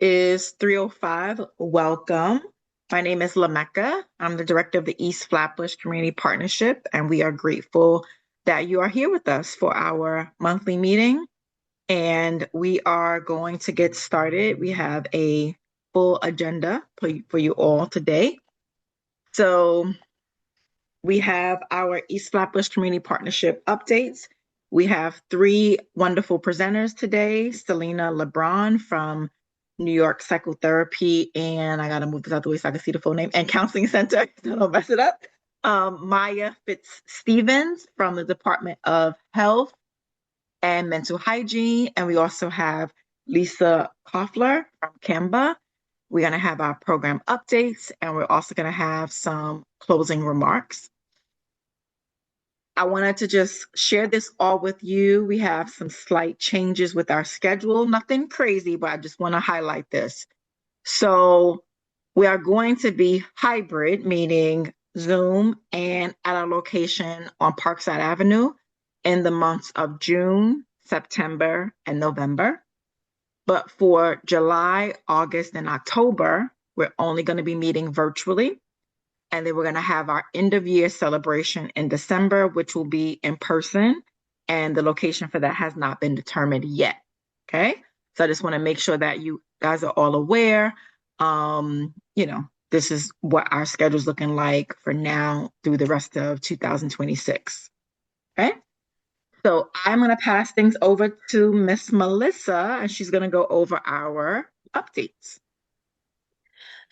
Is 3:05. Welcome. My name is Lamecca. I'm the director of the East Flatbush Community Partnership, and we are grateful that you are here with us for our monthly meeting. And we are going to get started. We have a full agenda for you all today. So we have our East Flatbush Community Partnership updates. We have three wonderful presenters today. Selena LeBron from New York Psychotherapy, and I gotta move this out the way so I can see the full name, and Counseling Center, so I don't mess it up. Maya Fitzstevens from the Department of Health and Mental Hygiene, and we also have Lisa Koffler from Canva. We're gonna have our program updates, and we're also gonna have some closing remarks. I wanted to just share this all with you. We have some slight changes with our schedule, nothing crazy, but I just want to highlight this. So we are going to be hybrid, meaning Zoom and at our location on Parkside Avenue in the months of June, September, and November. But for July, August, and October, we're only going to be meeting virtually. And then we're going to have our end of year celebration in December, which will be in person. And the location for that has not been determined yet. Okay. So I just want to make sure that you guys are all aware. This is what our schedule is looking like for now through the rest of 2026. Okay. So I'm going to pass things over to Miss Melissa, and she's going to go over our updates.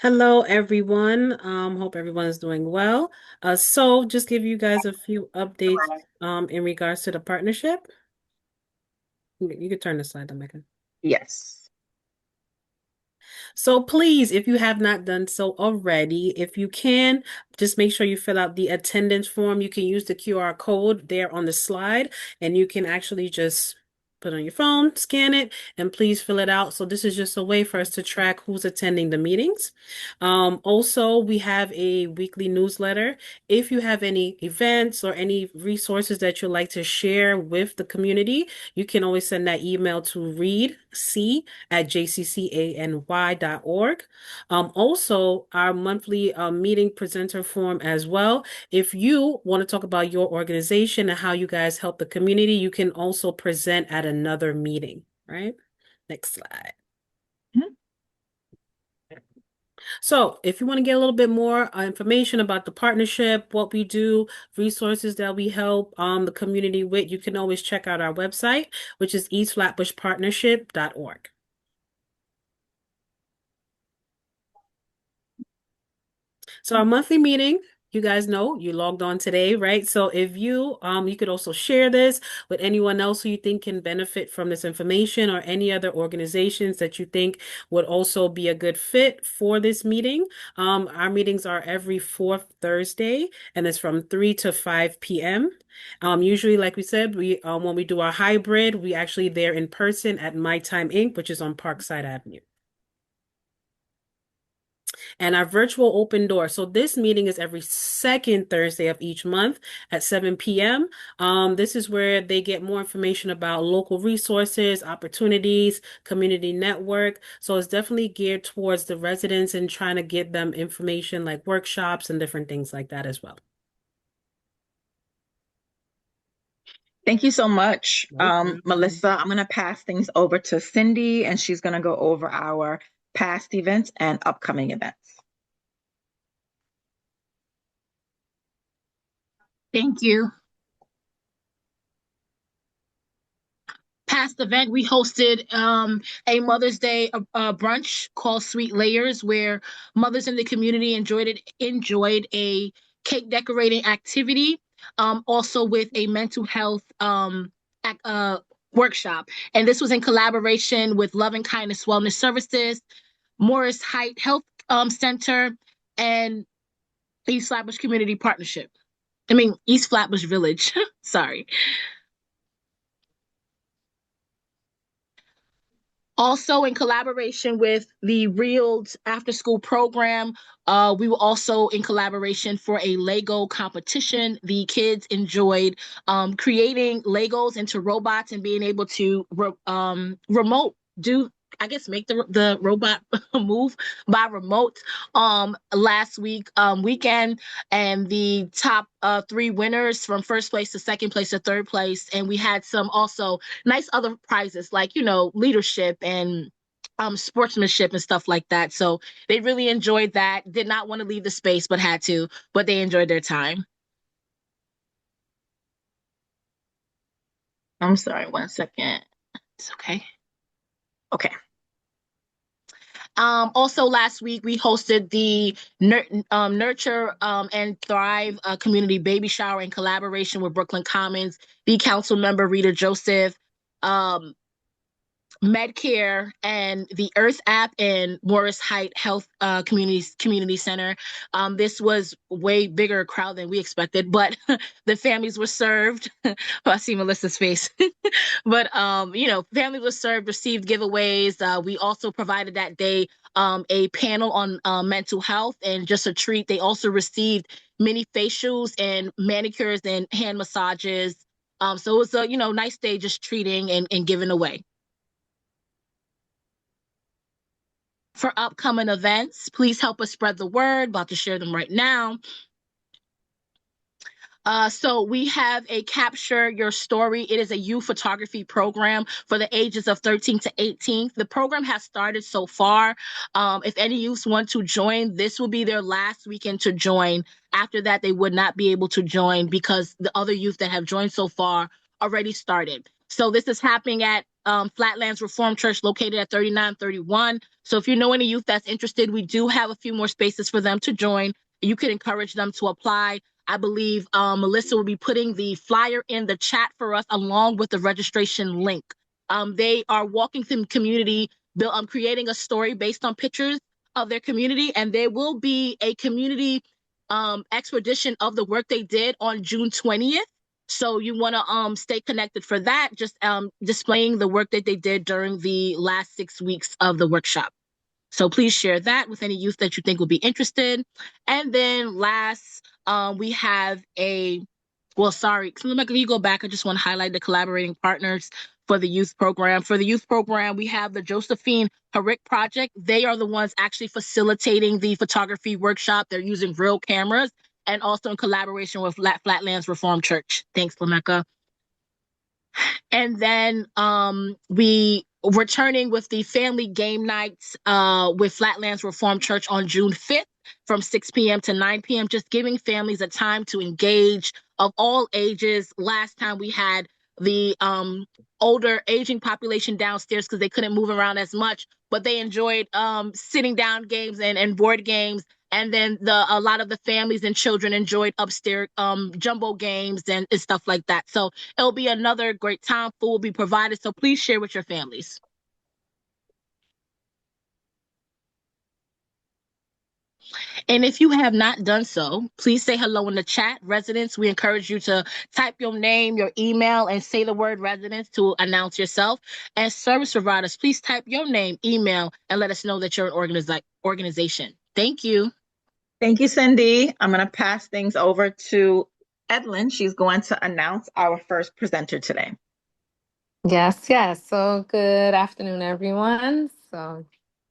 Hello, everyone. Hope everyone is doing well. So just give you guys a few updates in regards to the partnership. You could turn the slide, Mecca. Yes. So please, if you have not done so already, if you can, just make sure you fill out the attendance form. You can use the QR code there on the slide, and you can actually just put it on your phone, scan it, and please fill it out. So this is just a way for us to track who's attending the meetings. Also, we have a weekly newsletter. If you have any events or any resources that you'd like to share with the community, you can always send that email to readc@jccany.org. Also, our monthly meeting presenter form as well. If you want to talk about your organization and how you guys help the community, you can also present at another meeting, right? Next slide. So if you want to get a little bit more information about the partnership, what we do, resources that we help the community with, you can always check out our website, which is eastflatbushpartnership.org. So our monthly meeting, you guys know you logged on today, right? So if you could also share this with anyone else who you think can benefit from this information, or any other organizations that you think would also be a good fit for this meeting. Our meetings are every fourth Thursday, and it's from 3 to 5 p.m. Usually, like we said, when we do our hybrid, we actually there in person at My Time Inc., which is on Parkside Avenue. And our virtual open door. So this meeting is every second Thursday of each month at 7 p.m. This is where they get more information about local resources, opportunities, community network. So it's definitely geared towards the residents and trying to get them information like workshops and different things like that as well. Thank you so much, Melissa. I'm going to pass things over to Cindy, and she's going to go over our past events and upcoming events. Thank you. Past event, we hosted a Mother's Day brunch called Sweet Layers, where mothers in the community enjoyed a cake decorating activity, also with a mental health workshop. And this was in collaboration with Love and Kindness Wellness Services, Morris Height Health Center, and East Flatbush Community Partnership. East Flatbush Village. Sorry. Also, in collaboration with the Reeled After School program, we were also in collaboration for a Lego competition. The kids enjoyed creating Legos into robots and being able to remote do I guess make the robot move by remote last weekend, and the top three winners from first place to second place to third place, and we had some also nice other prizes like leadership and sportsmanship and stuff like that. So they really enjoyed that. Did not want to leave the space but had to, but they enjoyed their time. I'm sorry, 1 second. It's okay. Okay. Also last week we hosted the Nurture and Thrive community baby shower in collaboration with Brooklyn Commons, the council member Rita Joseph, Medcare, and the Earth app and Morris Height Health Community Center. This was way bigger crowd than we expected, but the families were served. Oh, I see Melissa's face. But families were served, received giveaways. We also provided that day a panel on mental health, and just a treat, they also received mini facials and manicures and hand massages. So it was a nice day just treating and giving away. For upcoming events, please help us spread the word. About to share them right now. So we have a Capture Your Story. It is a youth photography program for the ages of 13 to 18. The program has started so far. If any youths want to join, this will be their last weekend to join. After that, they would not be able to join because the other youth that have joined so far already started. So this is happening at Flatlands Reformed Church, located at 3931. So if you know any youth that's interested, we do have a few more spaces for them to join. You can encourage them to apply. I believe Melissa will be putting the flyer in the chat for us along with the registration link. They are walking through community, creating a story based on pictures of their community, and there will be a community expedition of the work they did on June 20th. So you want to stay connected for that, just displaying the work that they did during the last 6 weeks of the workshop. So please share that with any youth that you think will be interested. And then last, we have let me go back. I just want to highlight the collaborating partners for the youth program. For the youth program, we have the Josephine Herrick Project. They are the ones actually facilitating the photography workshop. They're using real cameras, and also in collaboration with Flatlands Reformed Church. Thanks, Lamecca. And then we returning with the family game nights with Flatlands Reformed Church on June 5th from 6 p.m. to 9 p.m., just giving families a time to engage of all ages. Last time we had the older aging population downstairs because they couldn't move around as much, but they enjoyed sitting down games and board games. And then a lot of the families and children enjoyed upstairs jumbo games and stuff like that. So it'll be another great time. Food will be provided. So please share with your families. And if you have not done so, please say hello in the chat. Residents, we encourage you to type your name, your email, and say the word residents to announce yourself. And service providers, please type your name, email, and let us know that you're an organization. Thank you. Thank you, Cindy. I'm going to pass things over to Edlin. She's going to announce our first presenter today. Yes. So good afternoon, everyone. So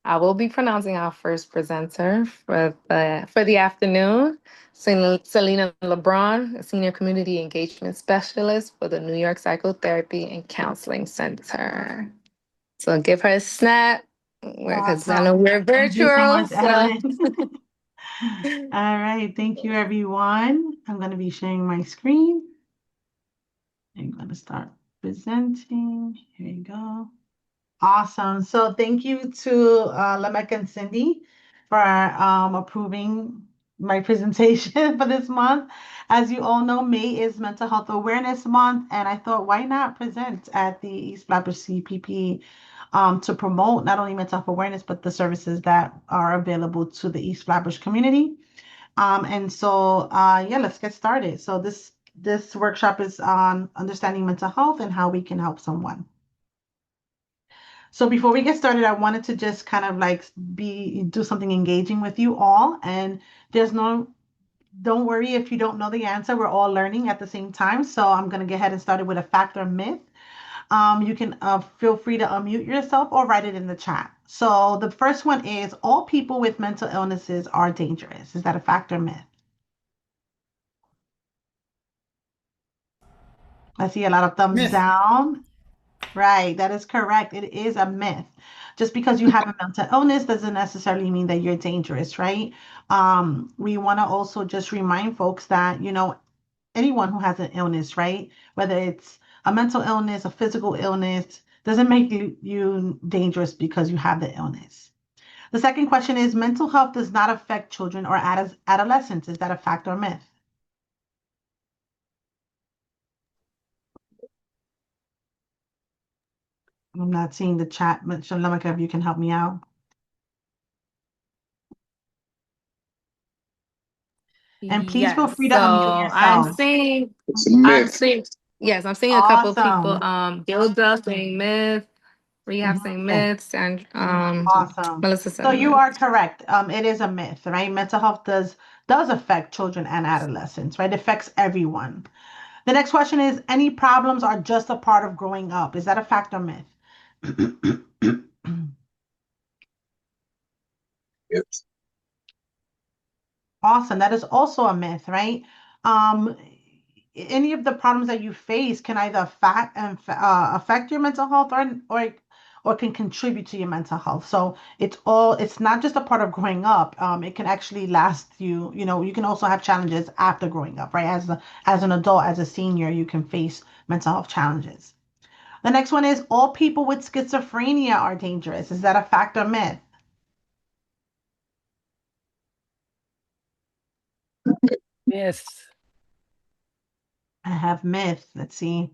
I will be pronouncing our first presenter for the afternoon, Selena LeBron, a senior community engagement specialist for the New York Psychotherapy and Counseling Center. So give her a snap because I know we're virtual. Thank you so much, All right, thank you, everyone. I'm going to be sharing my screen. I'm going to start presenting. Here you go. Awesome. So thank you to Lamecca and Cindy for approving my presentation for this month. As you all know, May is Mental Health Awareness Month, and I thought, why not present at the East Flatbush CPP to promote not only mental health awareness, but the services that are available to the East Flatbush community. Let's get started. So this workshop is on understanding mental health and how we can help someone. So before we get started, I wanted to just kind of do something engaging with you all. And don't worry if you don't know the answer. We're all learning at the same time. So I'm going to go ahead and start it with a fact or myth. You can feel free to unmute yourself or write it in the chat. So the first one is all people with mental illnesses are dangerous. Is that a fact or myth? I see a lot of thumbs Myth. down. Right, that is correct. It is a myth. Just because you have a mental illness doesn't necessarily mean that you're dangerous, right? We want to also just remind folks that, anyone who has an illness, right? Whether it's a mental illness, a physical illness, doesn't make you dangerous because you have the illness. The second question is mental health does not affect children or adolescents. Is that a fact or myth? I'm not seeing the chat, but Shalomaka, if you can help me out. And please feel Yes. free to So unmute yourself. It's a I'm myth. seeing, yes, I'm seeing a couple of people, Gilda saying myth, Rehab saying Yes, myths, and awesome. Melissa So said you myth. are correct. It is a myth, right? Mental health does affect children and adolescents, right? It affects everyone. The next question is, any problems are just a part of growing up. Is that a fact or myth? Myth. Awesome. That is also a myth, right? Um, any of the problems that you face can either affect your mental health or can contribute to your mental health. So it's not just a part of growing up. It can actually last you. You can also have challenges after growing up, right? As an adult, as a senior, you can face mental health challenges. The next one is all people with schizophrenia are dangerous. Is that a fact or myth? Myth. I have myth. Let's see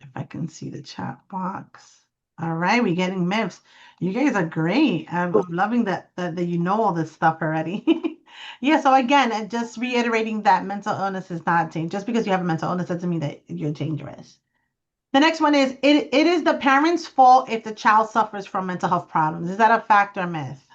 if I can see the chat box. All right, we're getting myths. You guys are great. I'm loving that you know all this stuff already. Yeah, so again, just reiterating that mental illness is not dangerous. Just because you have a mental illness doesn't mean that you're dangerous. The next one is it is the parent's fault if the child suffers from mental health problems. Is that a fact or myth?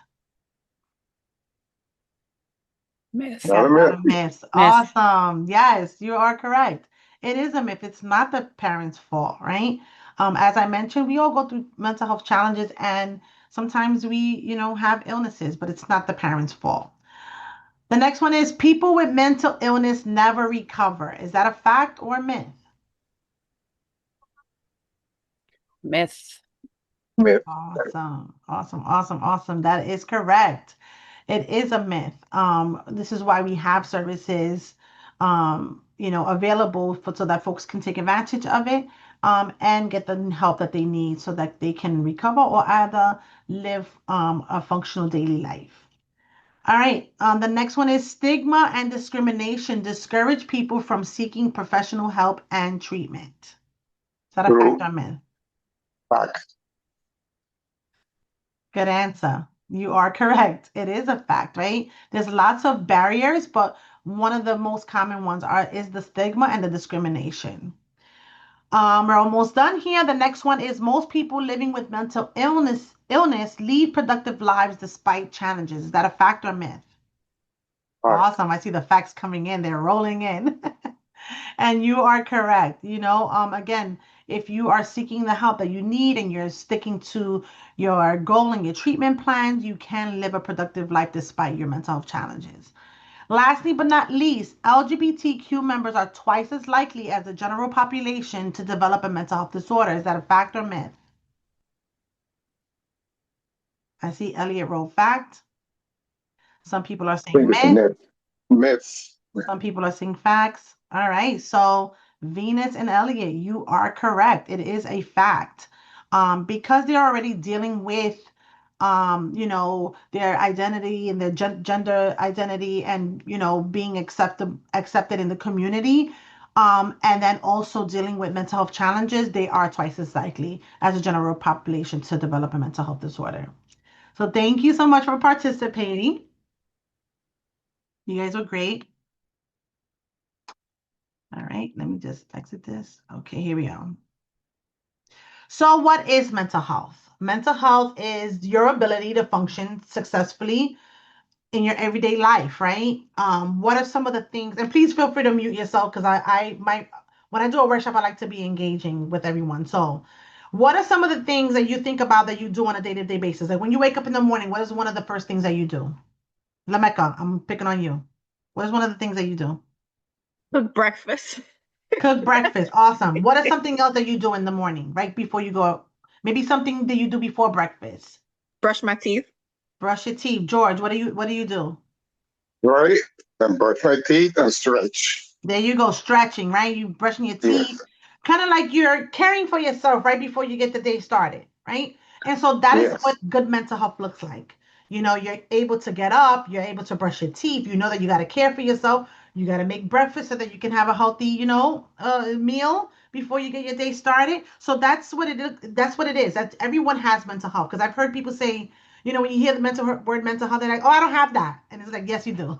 Myth. Got a lot of Myth. myths. Myth. Awesome. Yes, you are correct. It is a myth. It's not the parent's fault, right? As I mentioned, we all go through mental health challenges and sometimes we, have illnesses, but it's not the parent's fault. The next one is people with mental illness never recover. Is that a fact or a myth? Myth. Myth. Awesome. Awesome. Awesome. Awesome. That is correct. It is a myth. This is why we have services, available so that folks can take advantage of it, and get the help that they need so that they can recover or either live, a functional daily life. All right. The next one is stigma and discrimination discourage people from seeking professional help and treatment. Is that a fact True. or myth? Fact. Good answer. You are correct. It is a fact, right? There's lots of barriers, but one of the most common ones is the stigma and the discrimination. We're almost done here. The next one is most people living with mental illness lead productive lives despite challenges. Is that a fact or myth? Fact. Awesome. I see the facts coming in. They're rolling in. And you are correct. Again, if you are seeking the help that you need and you're sticking to your goal and your treatment plans, you can live a productive life despite your mental health challenges. Lastly, but not least, LGBTQ members are twice as likely as the general population to develop a mental health disorder. Is that a fact or myth? I see Elliot wrote fact. Some people are I saying think it's a myth. myth. Myth. Some people are saying facts. All right. So Venus and Elliot, you are correct. It is a fact. Because they're already dealing with, their identity and their gender identity and, being accepted in the community. And then also dealing with mental health challenges, they are twice as likely as a general population to develop a mental health disorder. So thank you so much for participating. You guys were great. All right, let me just exit this. Okay, here we go. So what is mental health? Mental health is your ability to function successfully in your everyday life, right? What are some of the things, and please feel free to mute yourself because I might when I do a workshop, I like to be engaging with everyone. So, what are some of the things that you think about that you do on a day-to-day basis? Like when you wake up in the morning, what is one of the first things that you do? Lamecca, I'm picking on you. What is one of the things that you do? Cook breakfast. Cook breakfast. Awesome. What is something else that you do in the morning, right before you go out? Maybe something that you do before breakfast. Brush my teeth. Brush your teeth. George, what do you do? Right? And brush my teeth and stretch. There you go, stretching, right? You brushing your teeth, Yes. kind of like you're caring for yourself right before you get the day started, right? And so that is what Yes. good mental health looks like. You're able to get up, you're able to brush your teeth, you know that you got to care for yourself. You got to make breakfast so that you can have a healthy, meal before you get your day started. So that's what it is. That's what it is. That everyone has mental health. Because I've heard people say, when you hear the word mental health, they're like, "Oh, I don't have that," and it's like, yes, you do.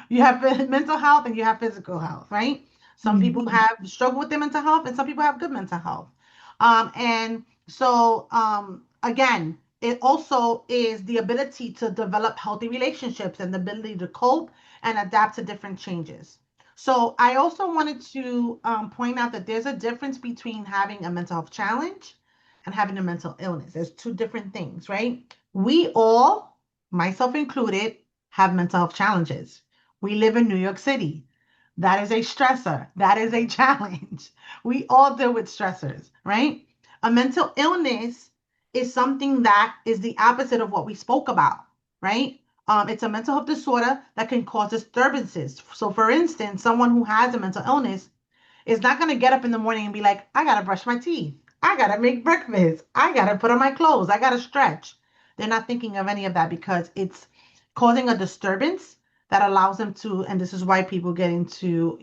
You have mental health and you have physical health, right? Some people have struggle with their mental health and some people have good mental health. And so, again, it also is the ability to develop healthy relationships and the ability to cope and adapt to different changes. So I also wanted to point out that there's a difference between having a mental health challenge and having a mental illness. There's two different things, right? We all, myself included, have mental health challenges. We live in New York City. That is a stressor. That is a challenge. We all deal with stressors, right? A mental illness is something that is the opposite of what we spoke about, right? It's a mental health disorder that can cause disturbances. So, for instance, someone who has a mental illness is not going to get up in the morning and be like, I got to brush my teeth. I got to make breakfast. I got to put on my clothes. I got to stretch. They're not thinking of any of that because it's causing a disturbance that allows them to, and this is why people get into,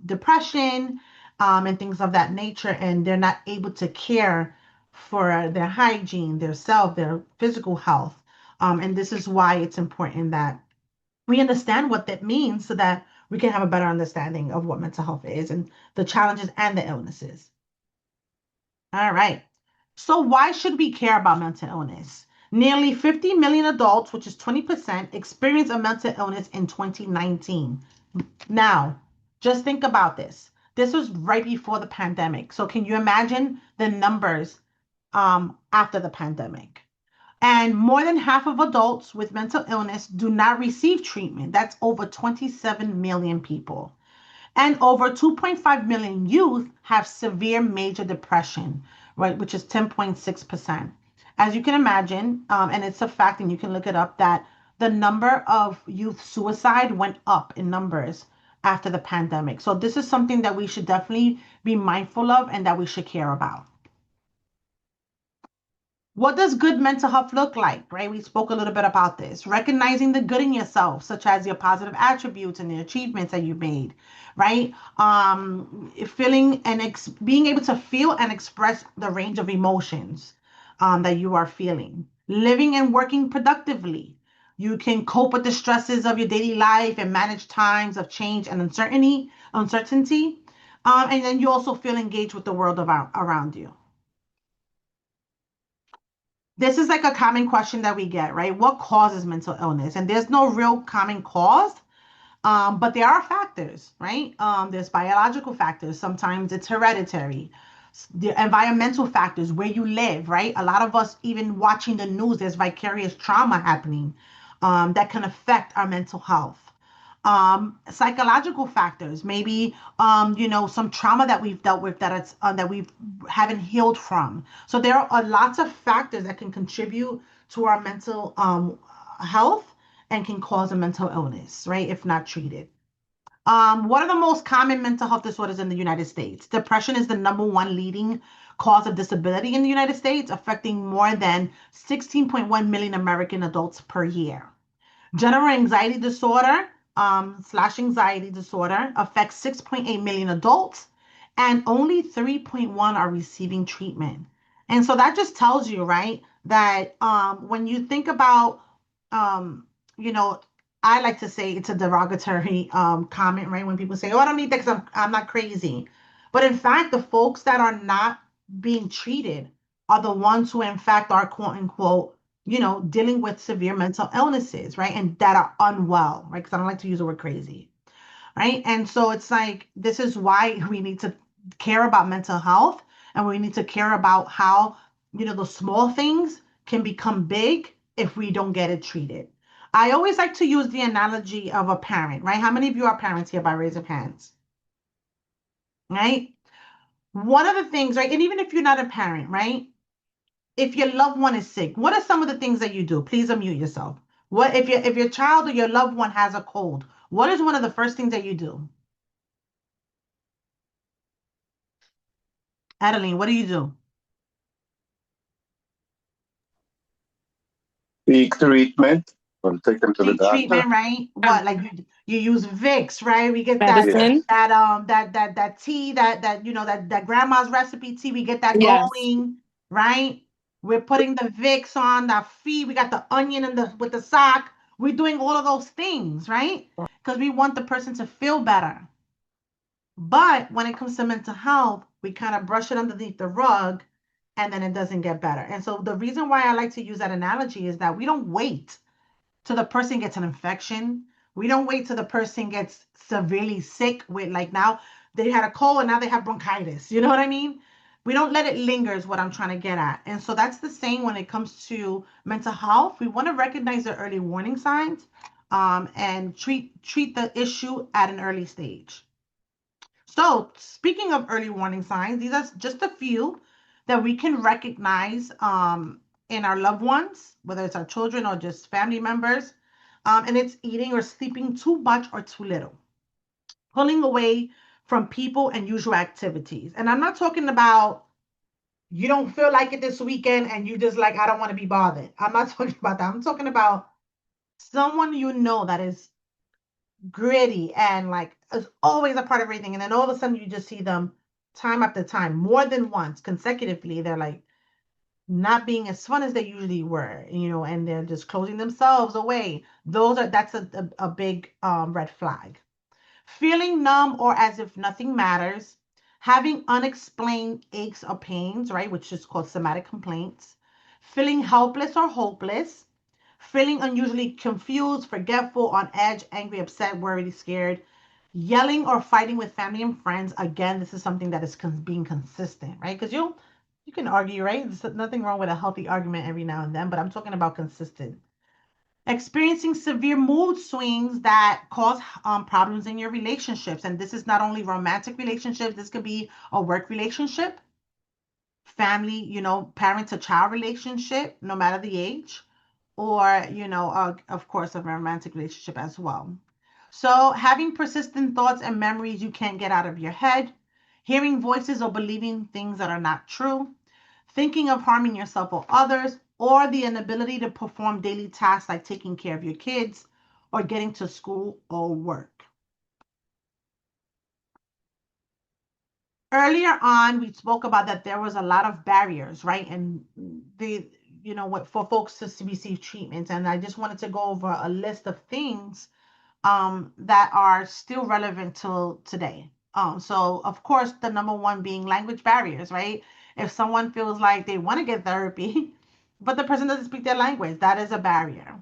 depression, and things of that nature, and they're not able to care for their hygiene, their self, their physical health. And this is why it's important that we understand what that means so that we can have a better understanding of what mental health is and the challenges and the illnesses. All right. So, why should we care about mental illness? Nearly 50 million adults, which is 20%, experienced a mental illness in 2019. Now, just think about this. This was right before the pandemic. So, can you imagine the numbers after the pandemic? And more than half of adults with mental illness do not receive treatment. That's over 27 million people. And over 2.5 million youth have severe major depression, right, which is 10.6%. As you can imagine, and it's a fact, and you can look it up, that the number of youth suicide went up in numbers after the pandemic. So this is something that we should definitely be mindful of and that we should care about. What does good mental health look like, right? We spoke a little bit about this. Recognizing the good in yourself, such as your positive attributes and the achievements that you made, right? Feeling and being able to feel and express the range of emotions that you are feeling. Living and working productively. You can cope with the stresses of your daily life and manage times of change and uncertainty. And then you also feel engaged with the world around you. This is like a common question that we get, right? What causes mental illness? And there's no real common cause, but there are factors, right? There's biological factors. Sometimes it's hereditary. The environmental factors, where you live, right? A lot of us, even watching the news, there's vicarious trauma happening that can affect our mental health. Psychological factors, maybe some trauma that we've dealt with that we haven't healed from. So there are lots of factors that can contribute to our mental health and can cause a mental illness, right, if not treated. What are the most common mental health disorders in the United States? Depression is the number one leading cause of disability in the United States, affecting more than 16.1 million American adults per year. General anxiety disorder slash anxiety disorder affects 6.8 million adults, and only 3.1 are receiving treatment. And so that just tells you, right, that when you think about, you know, I like to say it's a derogatory comment, right? When people say, oh, I don't need that because I'm not crazy. But in fact, the folks that are not being treated are the ones who, in fact, are quote unquote dealing with severe mental illnesses, right? And that are unwell, right? Because I don't like to use the word crazy. right? And so it's like, this is why we need to care about mental health, and we need to care about how, the small things can become big if we don't get it treated. I always like to use the analogy of a parent, right? How many of you are parents here by raise of hands? Right? One of the things, right? And even if you're not a parent, right? If your loved one is sick, what are some of the things that you do? Please unmute yourself. What if your child or your loved one has a cold? What is one of the first things that you do? Adeline, what do you do? Seek treatment or take them to the Seek doctor. treatment, right? What, like you use Vicks, right? We get that Yes. Medicine. that tea, that grandma's recipe tea. We get that Yes. going, right? We're putting the Vicks on that feet. We got the onion and the with the sock. We're doing all of those things, right? Because we want the person to feel better. But when it comes to mental health, we kind of brush it underneath the rug and then it doesn't get better. And so the reason why I like to use that analogy is that we don't wait till the person gets an infection. We don't wait till the person gets severely sick with, like, now they had a cold and now they have bronchitis. You know what I mean? We don't let it linger is what I'm trying to get at. And so that's the same when it comes to mental health. We want to recognize the early warning signs, and treat the issue at an early stage. So, speaking of early warning signs, these are just a few that we can recognize in our loved ones, whether it's our children or just family members. And it's eating or sleeping too much or too little, pulling away from people and usual activities. And I'm not talking about you don't feel like it this weekend and you just like, I don't want to be bothered. I'm not talking about that. I'm talking about someone that is gritty and like is always a part of everything. And then all of a sudden you just see them time after time, more than once consecutively. They're like not being as fun as they usually were, and they're just closing themselves away. That's a big red flag. Feeling numb or as if nothing matters, having unexplained aches or pains, right, which is called somatic complaints, feeling helpless or hopeless, feeling unusually confused, forgetful, on edge, angry, upset, worried, scared, yelling or fighting with family and friends. Again, this is something that is being consistent, right? Because you can argue, right? There's nothing wrong with a healthy argument every now and then, but I'm talking about consistent. Experiencing severe mood swings that cause problems in your relationships. And this is not only romantic relationships, this could be a work relationship, family, parent to child relationship, no matter the age, or, of course, a romantic relationship as well. So, having persistent thoughts and memories you can't get out of your head, hearing voices or believing things that are not true, thinking of harming yourself or others, or the inability to perform daily tasks like taking care of your kids or getting to school or work. Earlier on, we spoke about that there was a lot of barriers, right? And for folks to receive treatment. And I just wanted to go over a list of things that are still relevant till today. So of course, the number one being language barriers, right? If someone feels like they want to get therapy, but the person doesn't speak their language, that is a barrier.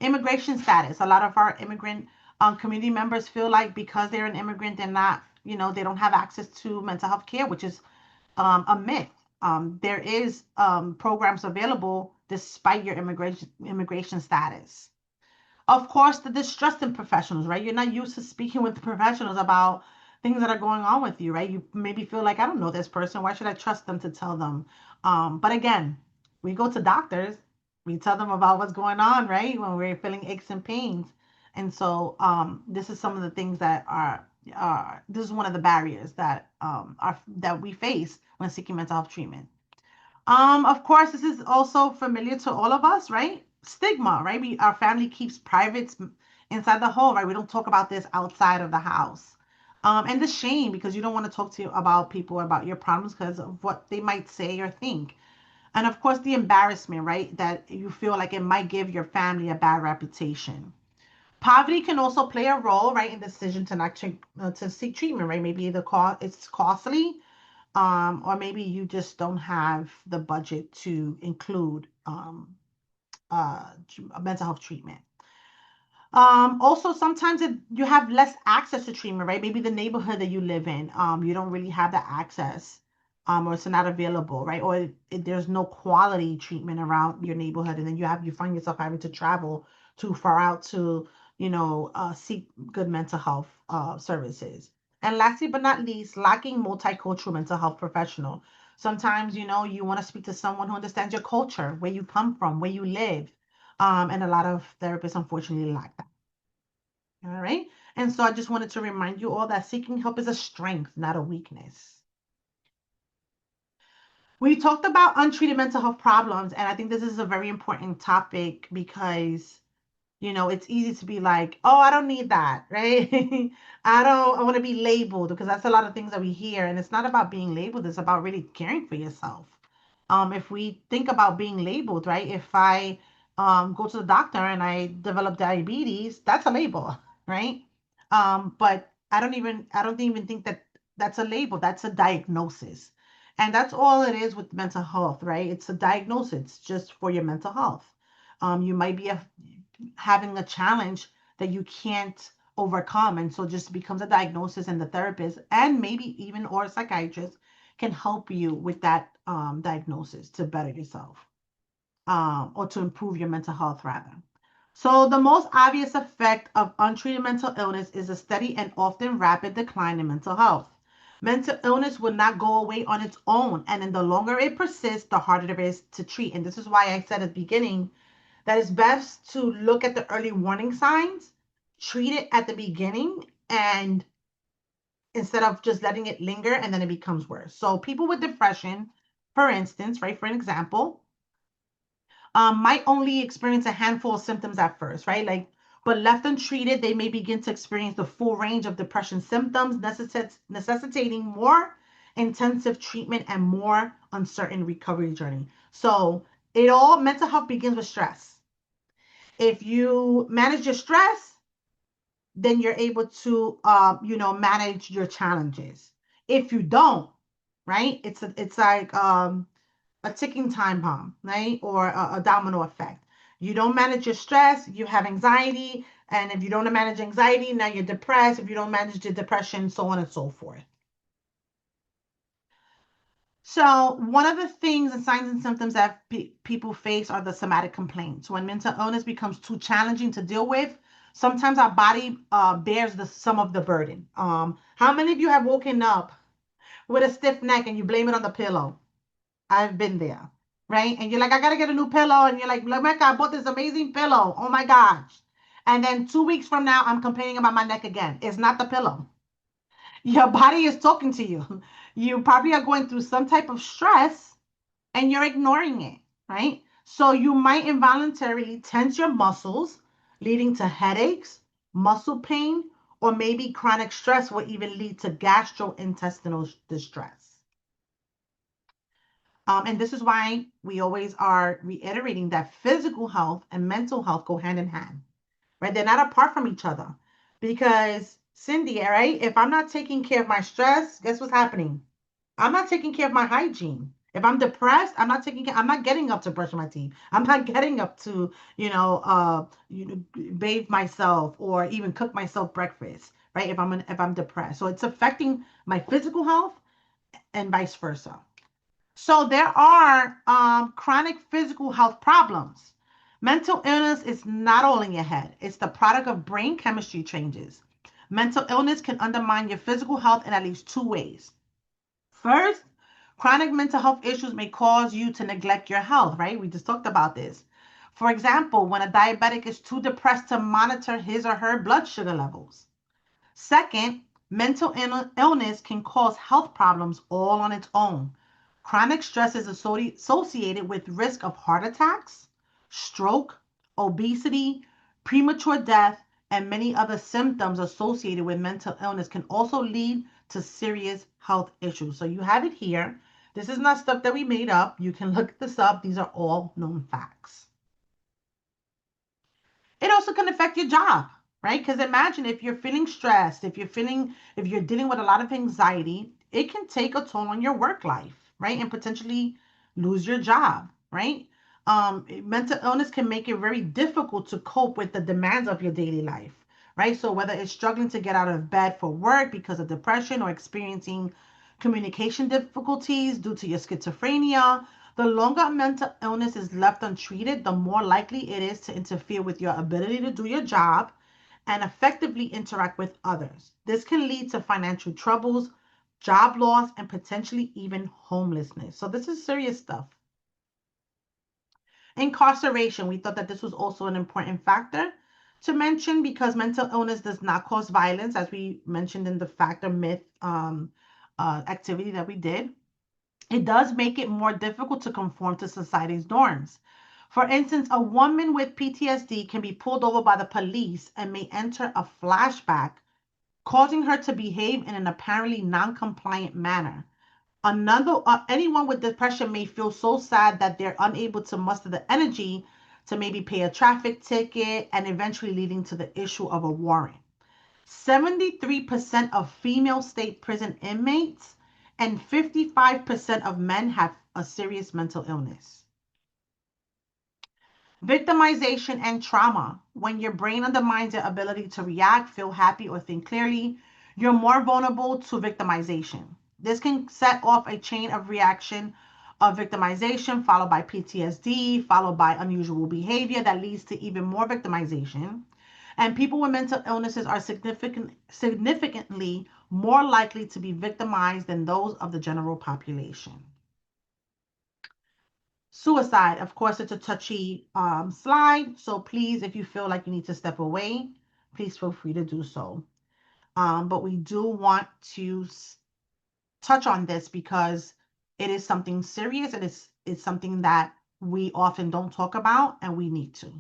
Immigration status. A lot of our immigrant community members feel like because they're an immigrant, they're not, they don't have access to mental health care, which is a myth. There is programs available despite your immigration status. Of course, the distrust in professionals, right? You're not used to speaking with the professionals about things that are going on with you, right? You maybe feel like, I don't know this person. Why should I trust them to tell them? But again, we go to doctors, we tell them about what's going on, right? When we're feeling aches and pains. And so this is some of the things that this is one of the barriers that that we face when seeking mental health treatment. Of course, this is also familiar to all of us, right? Stigma, right? Our family keeps privates inside the home, right? We don't talk about this outside of the house. And the shame, because you don't want to talk to about people about your problems because of what they might say or think. And of course, the embarrassment, right? That you feel like it might give your family a bad reputation. Poverty can also play a role, right, in the decision to not to seek treatment, right? Maybe it's costly, or maybe you just don't have the budget to include mental health treatment. Also, sometimes you have less access to treatment, right? Maybe the neighborhood that you live in, you don't really have the access, or it's not available, right? Or there's no quality treatment around your neighborhood, and then you find yourself having to travel too far out to, seek good mental health services. And lastly but not least, lacking multicultural mental health professional. Sometimes, you want to speak to someone who understands your culture, where you come from, where you live. And a lot of therapists unfortunately lack that. All right. And so I just wanted to remind you all that seeking help is a strength, not a weakness. We talked about untreated mental health problems, and I think this is a very important topic because it's easy to be like, oh, I don't need that, right? I want to be labeled, because that's a lot of things that we hear. And it's not about being labeled, it's about really caring for yourself. If we think about being labeled, right? If I go to the doctor and I develop diabetes, that's a label, right? But I don't even think that that's a label, that's a diagnosis. And that's all it is with mental health, right? It's a diagnosis just for your mental health. You might be having a challenge that you can't overcome, and so just becomes a diagnosis, and the therapist and maybe even or a psychiatrist can help you with that diagnosis to better yourself, or to improve your mental health rather. So the most obvious effect of untreated mental illness is a steady and often rapid decline in mental health. Mental illness will not go away on its own, and then the longer it persists, the harder it is to treat. And this is why I said at the beginning that it's best to look at the early warning signs, treat it at the beginning, and instead of just letting it linger and then it becomes worse. So people with depression, for instance, right, for an example, might only experience a handful of symptoms at first, right? But left untreated, they may begin to experience the full range of depression symptoms, necessitating more intensive treatment and more uncertain recovery journey. So mental health begins with stress. If you manage your stress, then you're able to, manage your challenges. If you don't, right, it's like a ticking time bomb, right, or a domino effect. You don't manage your stress, you have anxiety, and if you don't manage anxiety, now you're depressed. If you don't manage the depression, so on and so forth. So one of the things and signs and symptoms that people face are the somatic complaints. When mental illness becomes too challenging to deal with, sometimes our body bears some of the burden. How many of you have woken up with a stiff neck and you blame it on the pillow? I've been there, right? And you're like, I gotta get a new pillow. And you're like, Rebecca, I bought this amazing pillow. Oh my gosh. And then 2 weeks from now, I'm complaining about my neck again. It's not the pillow. Your body is talking to you. You probably are going through some type of stress and you're ignoring it, right? So you might involuntarily tense your muscles, leading to headaches, muscle pain, or maybe chronic stress will even lead to gastrointestinal distress. And this is why we always are reiterating that physical health and mental health go hand in hand, right? They're not apart from each other. Because Cindy, right, if I'm not taking care of my stress, guess what's happening? I'm not taking care of my hygiene. If I'm depressed, I'm not getting up to brush my teeth. I'm not getting up to, bathe myself or even cook myself breakfast, right? If I'm depressed. So it's affecting my physical health and vice versa. So there are chronic physical health problems. Mental illness is not all in your head. It's the product of brain chemistry changes. Mental illness can undermine your physical health in at least two ways. First, chronic mental health issues may cause you to neglect your health, right? We just talked about this. For example, when a diabetic is too depressed to monitor his or her blood sugar levels. Second, mental illness can cause health problems all on its own. Chronic stress is associated with risk of heart attacks, stroke, obesity, premature death, and many other symptoms associated with mental illness can also lead to serious health issues. So you have it here. This is not stuff that we made up. You can look this up. These are all known facts. It also can affect your job, right? Because imagine if you're feeling stressed, if you're dealing with a lot of anxiety, it can take a toll on your work life, right? And potentially lose your job, right? mental illness can make it very difficult to cope with the demands of your daily life, right? So whether it's struggling to get out of bed for work because of depression or experiencing communication difficulties due to your schizophrenia, the longer a mental illness is left untreated, the more likely it is to interfere with your ability to do your job and effectively interact with others. This can lead to financial troubles, job loss, and potentially even homelessness. So this is serious stuff. Incarceration, we thought that this was also an important factor to mention because mental illness does not cause violence, as we mentioned in the fact or myth activity that we did. It does make it more difficult to conform to society's norms. For instance, a woman with PTSD can be pulled over by the police and may enter a flashback, causing her to behave in an apparently non-compliant manner. Anyone with depression may feel so sad that they're unable to muster the energy to maybe pay a traffic ticket and eventually leading to the issue of a warrant. 73% of female state prison inmates and 55% of men have a serious mental illness. Victimization and trauma. When your brain undermines your ability to react, feel happy, or think clearly, you're more vulnerable to victimization. This can set off a chain of reaction of victimization, followed by PTSD, followed by unusual behavior that leads to even more victimization. And people with mental illnesses are significantly more likely to be victimized than those of the general population. Suicide, of course, it's a touchy slide. So please, if you feel like you need to step away, please feel free to do so. But we do want to touch on this because it is something serious and it's something that we often don't talk about and we need to.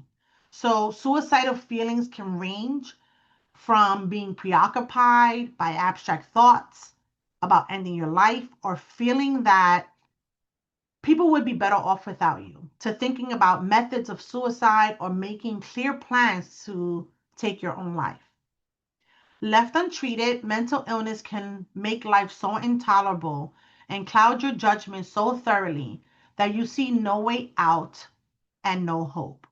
So suicidal feelings can range from being preoccupied by abstract thoughts about ending your life or feeling that people would be better off without you, to thinking about methods of suicide or making clear plans to take your own life. Left untreated, mental illness can make life so intolerable and cloud your judgment so thoroughly that you see no way out and no hope.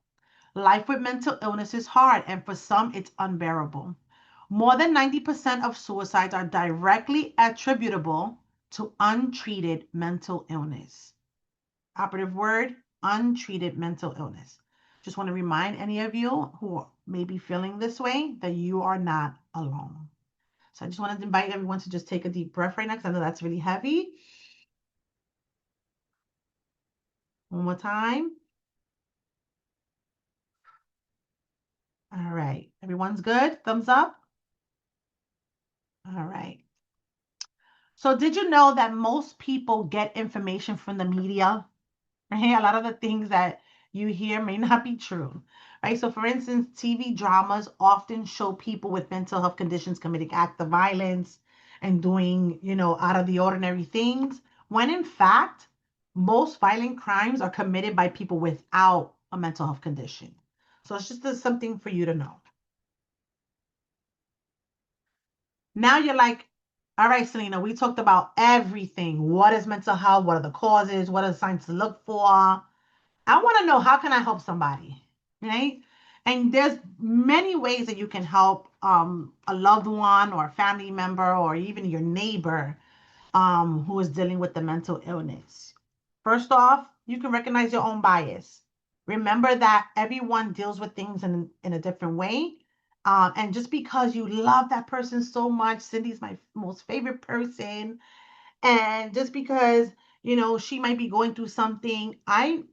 Life with mental illness is hard, and for some, it's unbearable. More than 90% of suicides are directly attributable to untreated mental illness. Operative word, untreated mental illness. Just want to remind any of you who may be feeling this way that you are not alone. So I just wanted to invite everyone to just take a deep breath right now because I know that's really heavy. One more time. All right. Everyone's good? Thumbs up? All right. So did you know that most people get information from the media? Right? A lot of the things that you hear may not be true, right? So for instance, TV dramas often show people with mental health conditions committing acts of violence and doing, out of the ordinary things, when in fact, most violent crimes are committed by people without a mental health condition. So it's just something for you to know. Now you're like, all right, Selena, we talked about everything. What is mental health? What are the causes? What are the signs to look for? I want to know, how can I help somebody, right? And there's many ways that you can help a loved one or a family member or even your neighbor who is dealing with the mental illness. First off, you can recognize your own bias. Remember that everyone deals with things in a different way. And just because you love that person so much, Cindy's my most favorite person, and just because, she might be going through something, I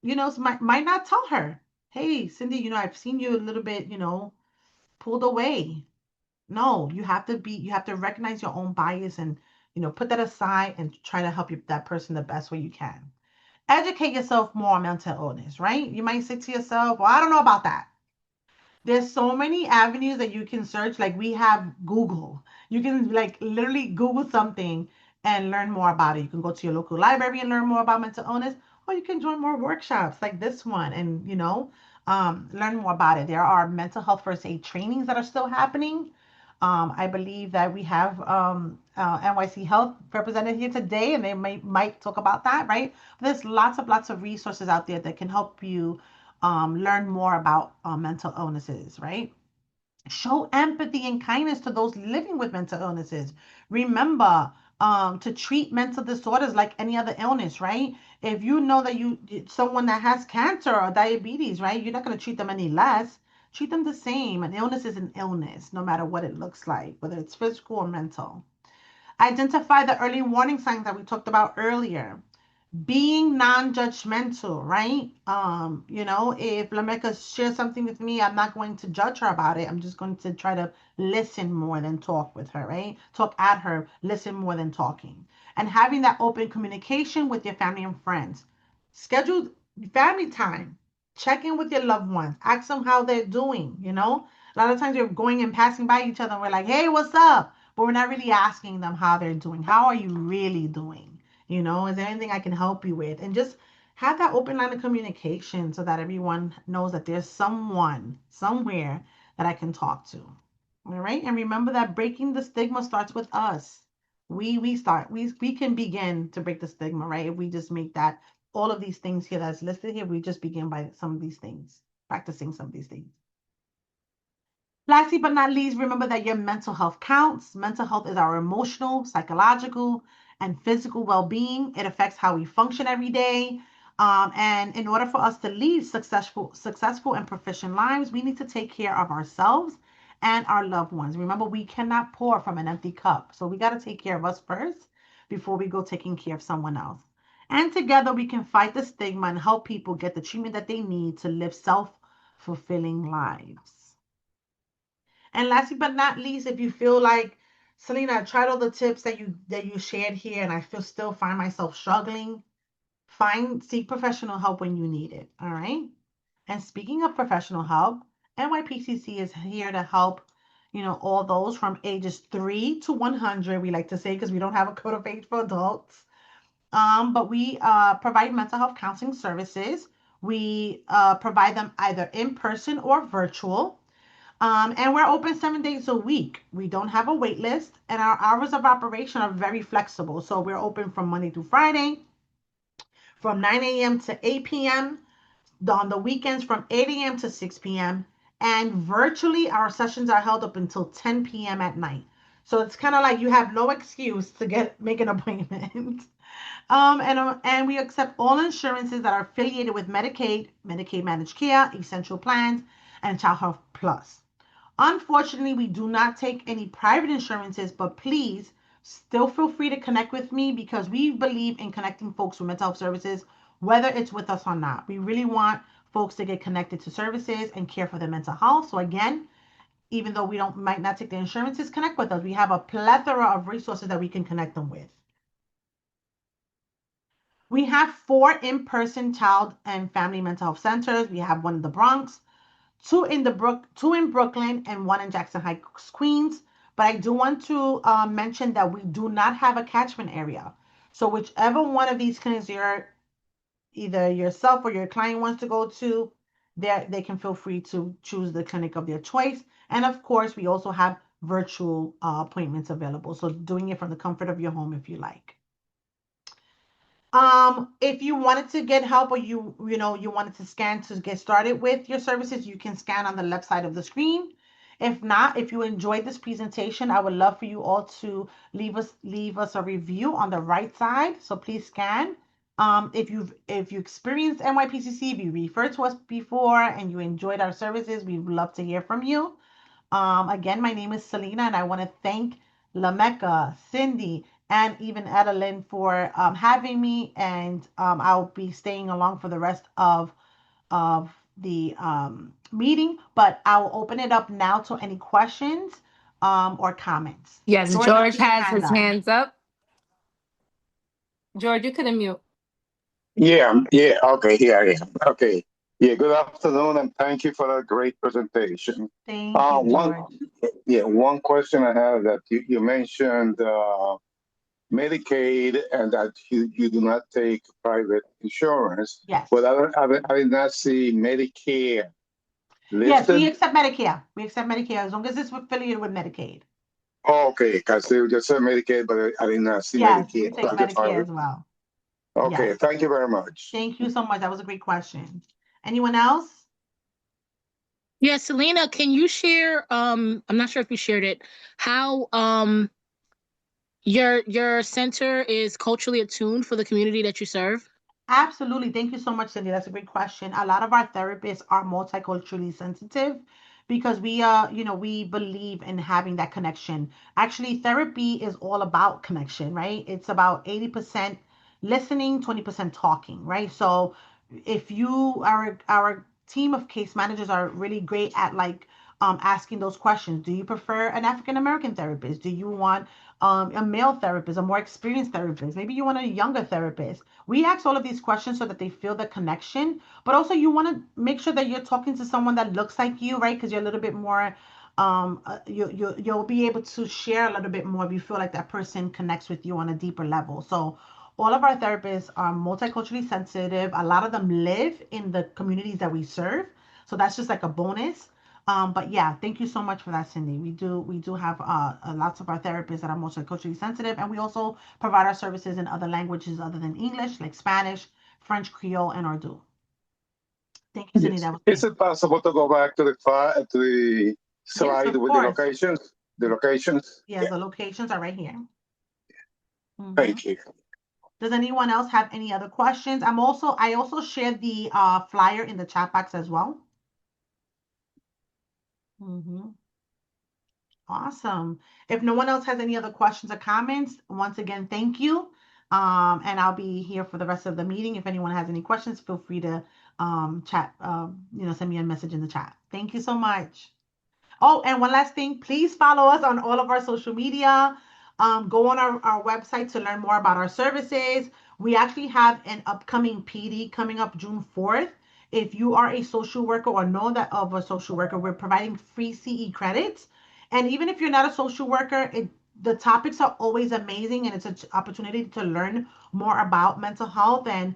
might not tell her, hey, Cindy, I've seen you a little bit, pulled away. No, you have to recognize your own bias and, put that aside and try to help that person the best way you can. Educate yourself more on mental illness, right? You might say to yourself, well, I don't know about that. There's so many avenues that you can search. Like we have Google. You can literally Google something and learn more about it. You can go to your local library and learn more about mental illness, or you can join more workshops like this one and, learn more about it. There are mental health first aid trainings that are still happening. I believe that we have NYC Health represented here today, and they might talk about that, right? But there's lots of resources out there that can help you learn more about mental illnesses, right? Show empathy and kindness to those living with mental illnesses. Remember, to treat mental disorders like any other illness, right? If you know that someone that has cancer or diabetes, right, you're not going to treat them any less. Treat them the same. An illness is an illness, no matter what it looks like, whether it's physical or mental. Identify the early warning signs that we talked about earlier. Being non-judgmental, right? If Lameka shares something with me, I'm not going to judge her about it. I'm just going to try to listen more than talk with her, right? Talk at her, listen more than talking. And having that open communication with your family and friends. Schedule family time. Check in with your loved ones. Ask them how they're doing, A lot of times we're going and passing by each other and we're like, hey, what's up? But we're not really asking them how they're doing. How are you really doing? Is there anything I can help you with? And just have that open line of communication so that everyone knows that there's someone somewhere that I can talk to. All right. And remember that breaking the stigma starts with us. We can begin to break the stigma, right? If we just make that all of these things here that's listed here, we just begin by some of these things, practicing some of these things. Lastly but not least, remember that your mental health counts. Mental health is our emotional, psychological, and physical well-being. It affects how we function every day. And in order for us to lead successful and proficient lives, we need to take care of ourselves and our loved ones. Remember, we cannot pour from an empty cup. So we got to take care of us first before we go taking care of someone else. And together we can fight the stigma and help people get the treatment that they need to live self-fulfilling lives. And lastly but not least, if you feel like, Selena, I tried all the tips that you shared here and I still find myself struggling, seek professional help when you need it. All right. And speaking of professional help, NYPCC is here to help, all those from ages 3 to 100, we like to say, because we don't have a code of age for adults. But we provide mental health counseling services. We provide them either in person or virtual. And we're open 7 days a week. We don't have a wait list, and our hours of operation are very flexible. So we're open from Monday through Friday, from 9 a.m. to 8 p.m., on the weekends from 8 a.m. to 6 p.m., and virtually our sessions are held up until 10 p.m. at night. So it's kind of like you have no excuse to make an appointment. And we accept all insurances that are affiliated with Medicaid, Medicaid Managed Care, Essential Plans, and Child Health Plus. Unfortunately, we do not take any private insurances, but please still feel free to connect with me because we believe in connecting folks with mental health services, whether it's with us or not. We really want folks to get connected to services and care for their mental health. So again, even though we might not take the insurances, connect with us. We have a plethora of resources that we can connect them with. We have 4 in-person child and family mental health centers. We have one in the Bronx, 2 in Brooklyn, and 1 in Jackson Heights, Queens. But I do want to mention that we do not have a catchment area. So whichever one of these clinics either yourself or your client wants to go to, they can feel free to choose the clinic of their choice. And of course, we also have virtual appointments available. So doing it from the comfort of your home if you like. If you wanted to get help or you wanted to scan to get started with your services, you can scan on the left side of the screen. If not, if you enjoyed this presentation, I would love for you all to leave us a review on the right side. So please scan. If you experienced NYPCC, if you referred to us before and you enjoyed our services, we'd love to hear from you. Again, my name is Selena, and I want to thank Lameka, Cindy, and even Adeline for having me, and I'll be staying along for the rest of the meeting, but I'll open it up now to any questions or comments. Yes, George George has has his hands up. George, you could unmute. Yeah, okay, here I am. Okay. Yeah, good afternoon, and thank you for that great presentation. Thank you, George. One question I have that you mentioned Medicaid and that you do not take private insurance. Yes. But I did not see Medicare listed. Yes, we accept Medicare. We accept Medicare as long as it's affiliated with Medicaid. Oh, okay, because you just said Medicaid, but I didn't see Yes, we Medicaid. take So I just Medicare wanted- as well. Okay, Yes. thank you very much. Thank you so much. That was a great question. Anyone else? Yeah, Selena, can you share, I'm not sure if you shared it, how your center is culturally attuned for the community that you serve? Absolutely. Thank you so much, Cindy. That's a great question. A lot of our therapists are multiculturally sensitive because we believe in having that connection. Actually, therapy is all about connection, right? It's about 80% listening, 20% talking, right? So if you are our team of case managers are really great at like asking those questions. Do you prefer an African American therapist? Do you want a male therapist, a more experienced therapist? Maybe you want a younger therapist. We ask all of these questions so that they feel the connection, but also you want to make sure that you're talking to someone that looks like you, right? Because you're a little bit more, you'll be able to share a little bit more if you feel like that person connects with you on a deeper level. So all of our therapists are multiculturally sensitive. A lot of them live in the communities that we serve, so that's just like a bonus. But yeah, thank you so much for that, Cindy. We do have lots of our therapists that are multiculturally sensitive, and we also provide our services in other languages other than English, like Spanish, French, Creole, and Urdu. Thank you, Cindy. Yes. That was Is great. it possible to go back to the Yes, slide of with the course. locations? The locations? Yeah, the locations are right here. Thank you. Does anyone else have any other questions? I also shared the flyer in the chat box as well. hmm Awesome. If no one else has any other questions or comments, once again, thank you. And I'll be here for the rest of the meeting. If anyone has any questions, feel free to chat, send me a message in the chat. Thank you so much. Oh, and one last thing, please follow us on all of our social media. Go on our website to learn more about our services. We actually have an upcoming PD coming up June 4th. If you are a social worker or know that of a social worker, we're providing free CE credits. And even if you're not a social worker, the topics are always amazing, and it's an opportunity to learn more about mental health. And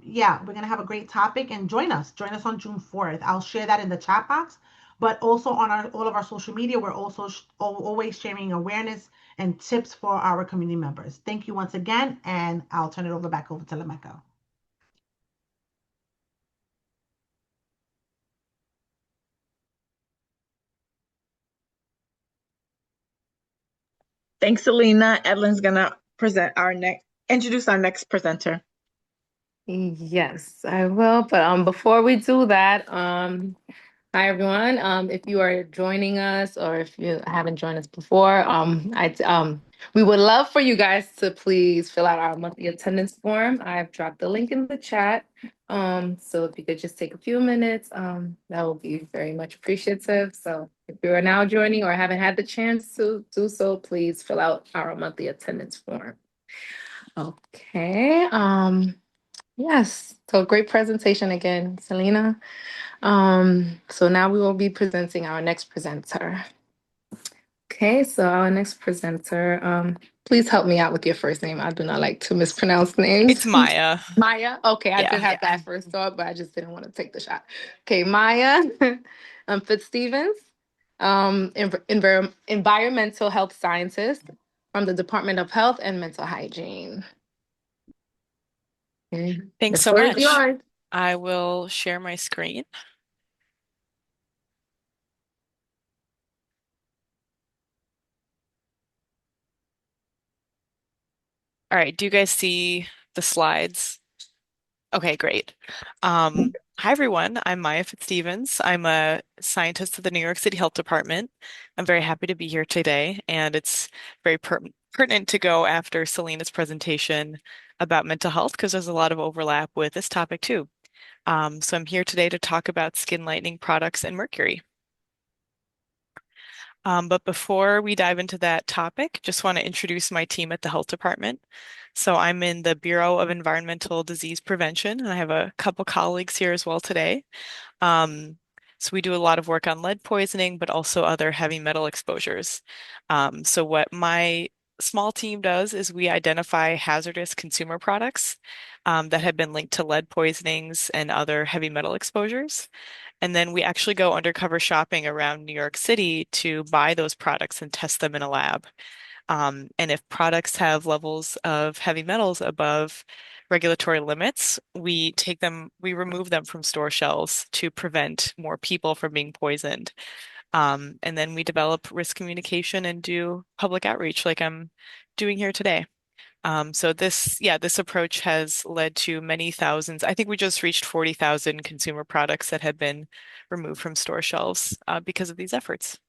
yeah, we're gonna have a great topic. And join us. Join us on June 4th. I'll share that in the chat box, but also on all of our social media, we're also always sharing awareness and tips for our community members. Thank you once again, and I'll turn it back over to Lameka. Thanks, Selena. Edlin's gonna introduce our next presenter. Yes, I will. But before we do that, hi everyone. If you are joining us or if you haven't joined us before, we would love for you guys to please fill out our monthly attendance form. I've dropped the link in the chat. So if you could just take a few minutes, that will be very much appreciative. So if you are now joining or haven't had the chance to do so, please fill out our monthly attendance form. Okay. Yes, so great presentation again, Selena. So now we will be presenting our next presenter. Okay, so our next presenter, please help me out with your first name. I do not like to mispronounce names. It's Maya. Maya. Okay, I Yeah. did have that first thought, but I just didn't want to take the shot. Okay, Maya Fitzstevens, environmental health scientist from the Department of Health and Mental Hygiene. Okay. Thanks The so floor is much. yours. I will share my screen. All right, do you guys see the slides? Okay, great. Hi everyone, I'm Maya Fitzstevens. I'm a scientist at the New York City Health Department. I'm very happy to be here today, and it's very pertinent to go after Selena's presentation about mental health because there's a lot of overlap with this topic too. So I'm here today to talk about skin lightening products and mercury. But before we dive into that topic, just want to introduce my team at the health department. So I'm in the Bureau of Environmental Disease Prevention, and I have a couple colleagues here as well today. So we do a lot of work on lead poisoning, but also other heavy metal exposures. So what my small team does is we identify hazardous consumer products that have been linked to lead poisonings and other heavy metal exposures. And then we actually go undercover shopping around New York City to buy those products and test them in a lab. And if products have levels of heavy metals above regulatory limits, we remove them from store shelves to prevent more people from being poisoned. And then we develop risk communication and do public outreach like I'm doing here today. This approach has led to many thousands. I think we just reached 40,000 consumer products that have been removed from store shelves because of these efforts.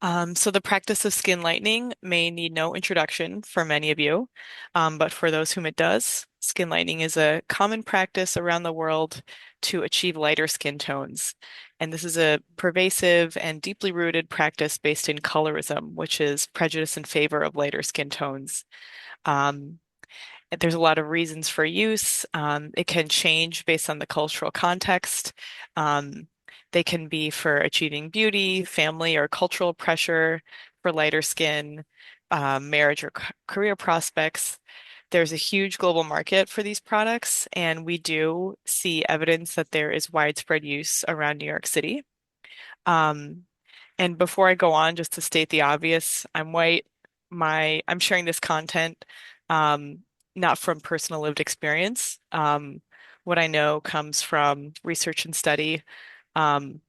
So the practice of skin lightening may need no introduction for many of you, but for those whom it does, skin lightening is a common practice around the world to achieve lighter skin tones. And this is a pervasive and deeply rooted practice based in colorism, which is prejudice in favor of lighter skin tones. Um, there's a lot of reasons for use. It can change based on the cultural context. Um, they can be for achieving beauty, family or cultural pressure, for lighter skin, marriage or career prospects. There's a huge global market for these products, and we do see evidence that there is widespread use around New York City. Um, and before I go on, just to state the obvious, I'm white. I'm sharing this content not from personal lived experience. What I know comes from research and study, um,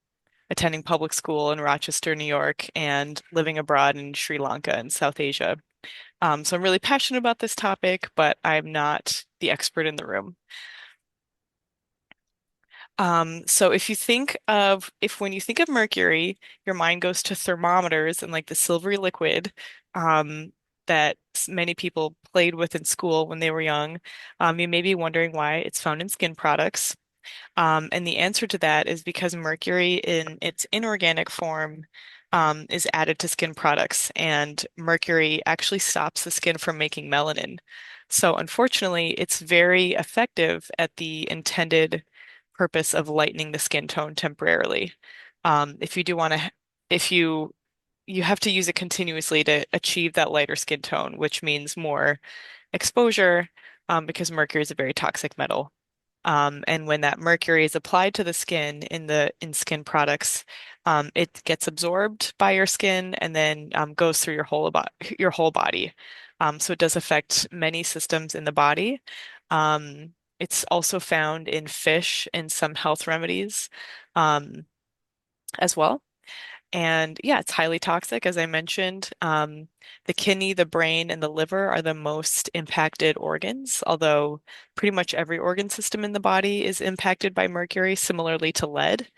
attending public school in Rochester, New York, and living abroad in Sri Lanka and South Asia. So I'm really passionate about this topic, but I'm not the expert in the room. So if when you think of mercury, your mind goes to thermometers and like the silvery liquid that many people played with in school when they were young. You may be wondering why it's found in skin products. And the answer to that is because mercury in its inorganic form is added to skin products, and mercury actually stops the skin from making melanin. So unfortunately, it's very effective at the intended purpose of lightening the skin tone temporarily. If you do want to, if you have to use it continuously to achieve that lighter skin tone, which means more exposure, because mercury is a very toxic metal. And when that mercury is applied to the skin in skin products, it gets absorbed by your skin and then goes through your whole body. So it does affect many systems in the body. It's also found in fish and some health remedies as well. And yeah, it's highly toxic, as I mentioned. The kidney, the brain, and the liver are the most impacted organs, although pretty much every organ system in the body is impacted by mercury, similarly to lead.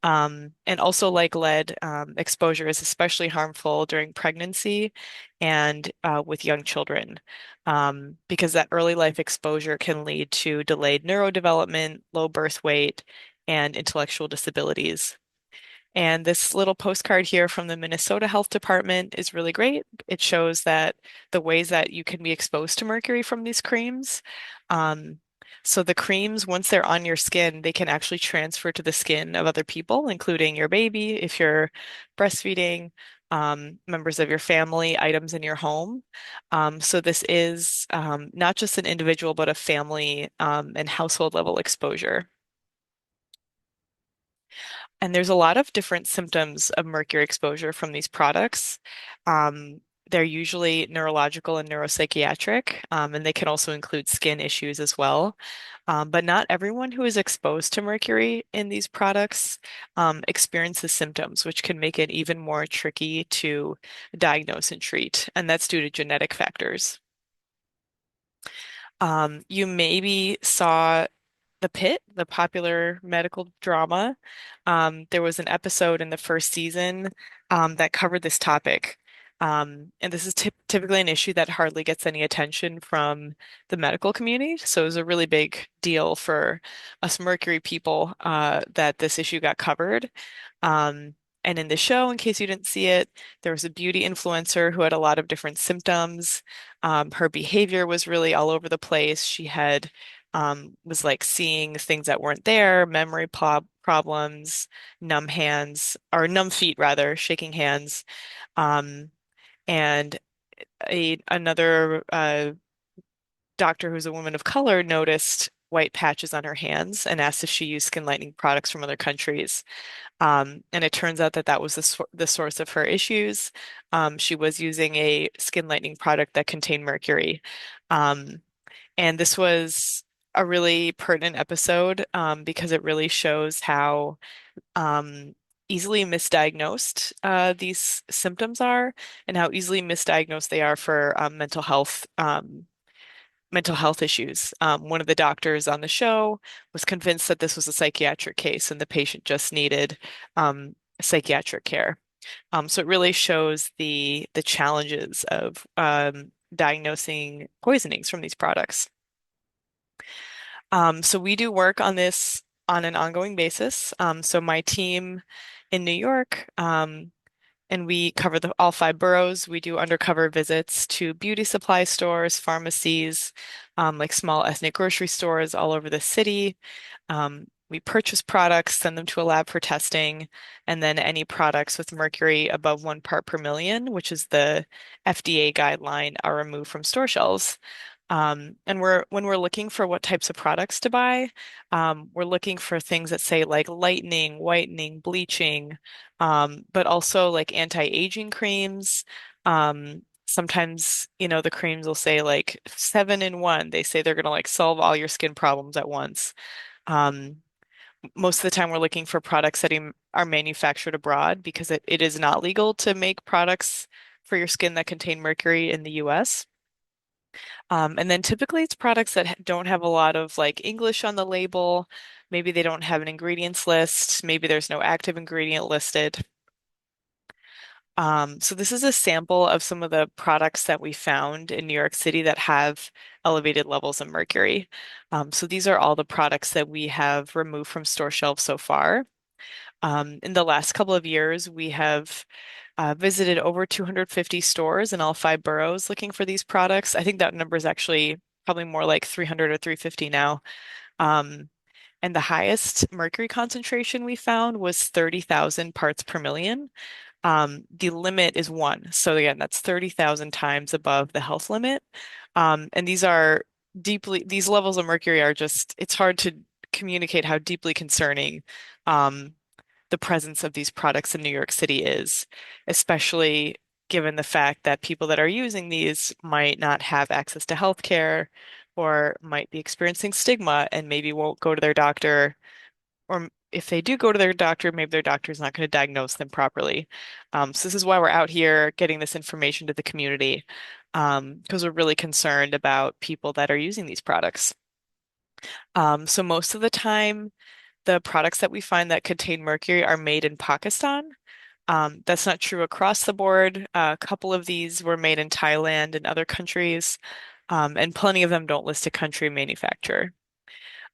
And also, like lead, exposure is especially harmful during pregnancy and with young children, because that early life exposure can lead to delayed neurodevelopment, low birth weight, and intellectual disabilities. And this little postcard here from the Minnesota Health Department is really great. It shows that the ways that you can be exposed to mercury from these creams. Um, so the creams, once they're on your skin, they can actually transfer to the skin of other people, including your baby, if you're breastfeeding, members of your family, items in your home. So this is not just an individual, but a family and household level exposure. And there's a lot of different symptoms of mercury exposure from these products. Um, they're usually neurological and neuropsychiatric, and they can also include skin issues as well. But not everyone who is exposed to mercury in these products experiences symptoms, which can make it even more tricky to diagnose and treat. And that's due to genetic factors. You maybe saw The Pit, the popular medical drama. There was an episode in the first season that covered this topic. And this is typically an issue that hardly gets any attention from the medical community. So it was a really big deal for us Mercury people that this issue got covered. Um, and in the show, in case you didn't see it, there was a beauty influencer who had a lot of different symptoms. Her behavior was really all over the place. She had was like seeing things that weren't there, memory problems, numb hands, or numb feet rather, shaking hands. Um, And another doctor who's a woman of color noticed white patches on her hands and asked if she used skin lightening products from other countries. And it turns out that that was the source of her issues. She was using a skin lightening product that contained mercury. Um, and this was a really pertinent episode because it really shows how um, easily misdiagnosed these symptoms are and how easily misdiagnosed they are for mental health issues. One of the doctors on the show was convinced that this was a psychiatric case and the patient just needed psychiatric care. So it really shows the challenges of diagnosing poisonings from these products. So we do work on this on an ongoing basis. So my team in New York, and we cover all 5 boroughs. We do undercover visits to beauty supply stores, pharmacies, like small ethnic grocery stores all over the city. We purchase products, send them to a lab for testing, and then any products with mercury above 1 part per million, which is the FDA guideline, are removed from store shelves. And when we're looking for what types of products to buy, we're looking for things that say like lightening, whitening, bleaching, but also like anti-aging creams. Sometimes, the creams will say like 7 in 1. They say they're going to like solve all your skin problems at once. Um, Most of the time, we're looking for products that are manufactured abroad because it is not legal to make products for your skin that contain mercury in the US. And then typically it's products that don't have a lot of like English on the label. Maybe they don't have an ingredients list. Maybe there's no active ingredient listed. So this is a sample of some of the products that we found in New York City that have elevated levels of mercury. So these are all the products that we have removed from store shelves so far. In the last couple of years, we have visited over 250 stores in all 5 boroughs looking for these products. I think that number is actually probably more like 300 or 350 now. Um, and the highest mercury concentration we found was 30,000 parts per million. The limit is 1. So again, that's 30,000 times above the health limit. And these levels of mercury are just, it's hard to communicate how deeply concerning um, the presence of these products in New York City is, especially given the fact that people that are using these might not have access to healthcare or might be experiencing stigma and maybe won't go to their doctor. Or if they do go to their doctor, maybe their doctor is not going to diagnose them properly. So this is why we're out here getting this information to the community, because we're really concerned about people that are using these products. So most of the time, the products that we find that contain mercury are made in Pakistan. That's not true across the board. A couple of these were made in Thailand and other countries, and plenty of them don't list a country manufacturer.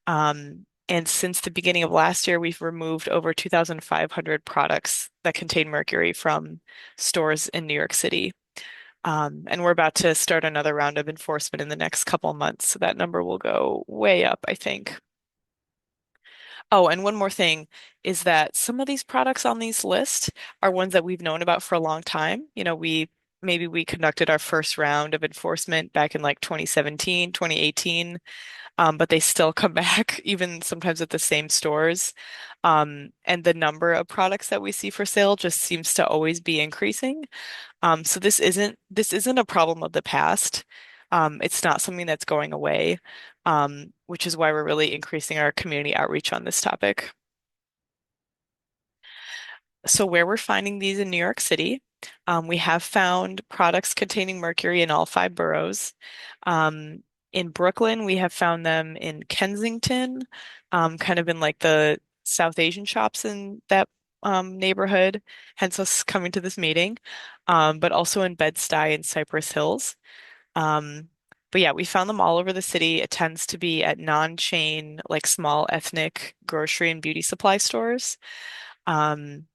And since the beginning of last year, we've removed over 2,500 products that contain mercury from stores in New York City. And we're about to start another round of enforcement in the next couple months, so that number will go way up, I think. Oh, and one more thing is that some of these products on these lists are ones that we've known about for a long time. Maybe we conducted our first round of enforcement back in like 2017, 2018, but they still come back even sometimes at the same stores. And the number of products that we see for sale just seems to always be increasing. So this isn't a problem of the past. It's not something that's going away, which is why we're really increasing our community outreach on this topic. So where we're finding these in New York City, we have found products containing mercury in all 5 boroughs. In Brooklyn, we have found them in Kensington, kind of in like the South Asian shops in that neighborhood, hence us coming to this meeting, but also in Bed-Stuy and Cypress Hills. But yeah, we found them all over the city. It tends to be at non-chain, like small ethnic grocery and beauty supply stores. Um,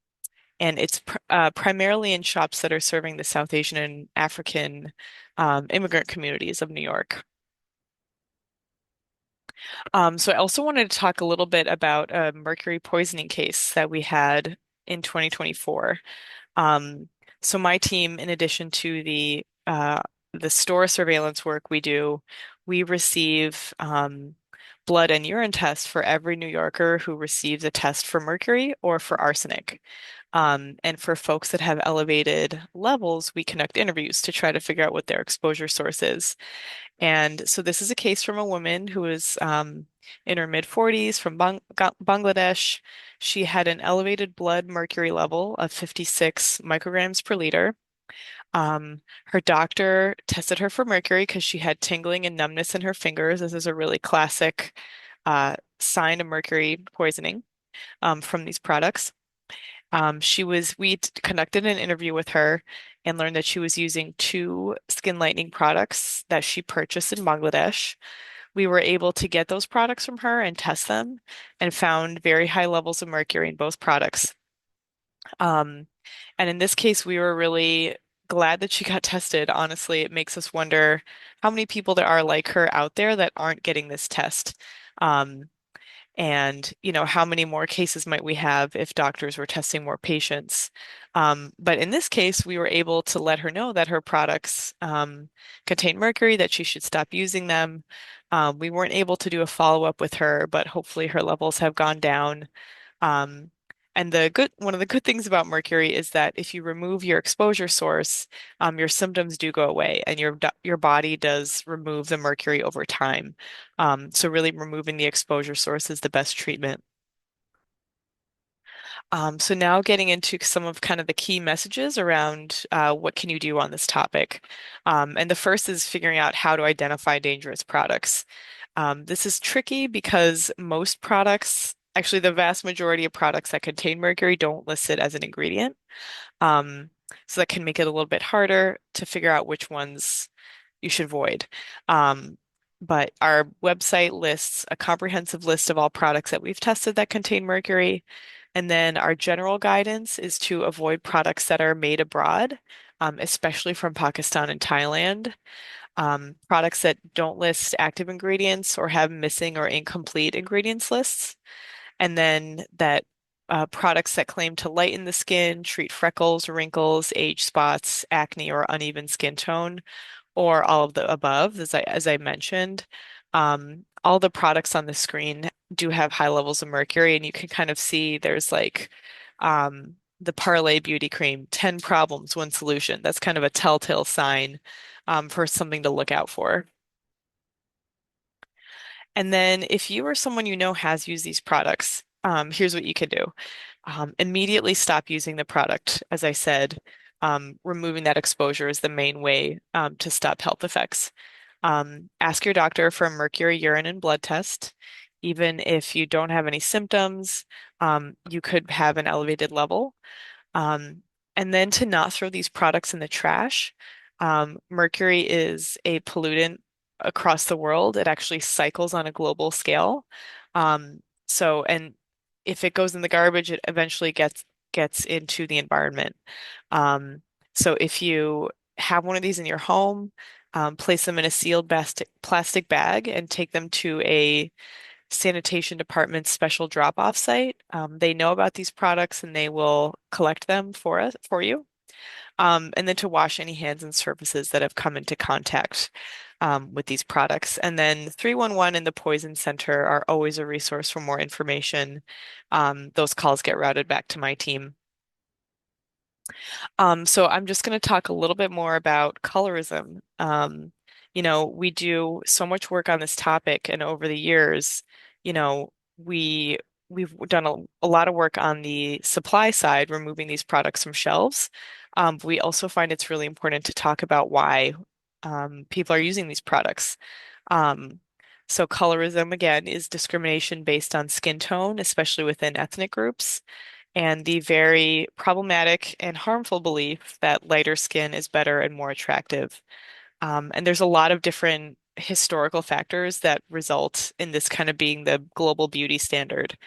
and it's primarily in shops that are serving the South Asian and African immigrant communities of New York. So I also wanted to talk a little bit about a mercury poisoning case that we had in 2024. Um, So my team, in addition to the store surveillance work we do, we receive blood and urine tests for every New Yorker who receives a test for mercury or for arsenic. And for folks that have elevated levels, we conduct interviews to try to figure out what their exposure source is. And so this is a case from a woman who is in her mid 40s from Bangladesh. She had an elevated blood mercury level of 56 micrograms per liter. Her doctor tested her for mercury because she had tingling and numbness in her fingers. This is a really classic sign of mercury poisoning from these products. We conducted an interview with her and learned that she was using two skin lightening products that she purchased in Bangladesh. We were able to get those products from her and test them and found very high levels of mercury in both products. And in this case, we were really glad that she got tested. Honestly, it makes us wonder how many people there are like her out there that aren't getting this test. Um, and, how many more cases might we have if doctors were testing more patients? But in this case, we were able to let her know that her products contain mercury, that she should stop using them. We weren't able to do a follow-up with her, but hopefully her levels have gone down. Um, and one of the good things about mercury is that if you remove your exposure source, your symptoms do go away, and your body does remove the mercury over time. So really removing the exposure source is the best treatment. So now getting into some of kind of the key messages around what can you do on this topic. And the first is figuring out how to identify dangerous products. This is tricky because most products, actually the vast majority of products that contain mercury don't list it as an ingredient. So that can make it a little bit harder to figure out which ones you should avoid. But our website lists a comprehensive list of all products that we've tested that contain mercury. And then our general guidance is to avoid products that are made abroad, especially from Pakistan and Thailand. Products that don't list active ingredients or have missing or incomplete ingredients lists. And then that products that claim to lighten the skin, treat freckles, wrinkles, age spots, acne, or uneven skin tone, or all of the above, as I mentioned. All the products on the screen do have high levels of mercury, and you can kind of see there's like the Parlay Beauty Cream, 10 problems, one solution. That's kind of a telltale sign for something to look out for. And then if you or someone you know has used these products, here's what you can do. Immediately stop using the product. As I said, removing that exposure is the main way to stop health effects. Ask your doctor for a mercury urine and blood test. Even if you don't have any symptoms, you could have an elevated level. And then to not throw these products in the trash. Mercury is a pollutant across the world. It actually cycles on a global scale. And if it goes in the garbage, it eventually gets into the environment. So if you have one of these in your home, place them in a sealed plastic bag and take them to a sanitation department's special drop-off site. They know about these products and they will collect them for you. And then to wash any hands and surfaces that have come into contact with these products. And then 311 and the Poison Center are always a resource for more information. Those calls get routed back to my team. So I'm just going to talk a little bit more about colorism. We do so much work on this topic, and over the years, you know, we've done a lot of work on the supply side, removing these products from shelves. But we also find it's really important to talk about why people are using these products. Um, so colorism, again, is discrimination based on skin tone, especially within ethnic groups, and the very problematic and harmful belief that lighter skin is better and more attractive. And there's a lot of different historical factors that result in this kind of being the global beauty standard,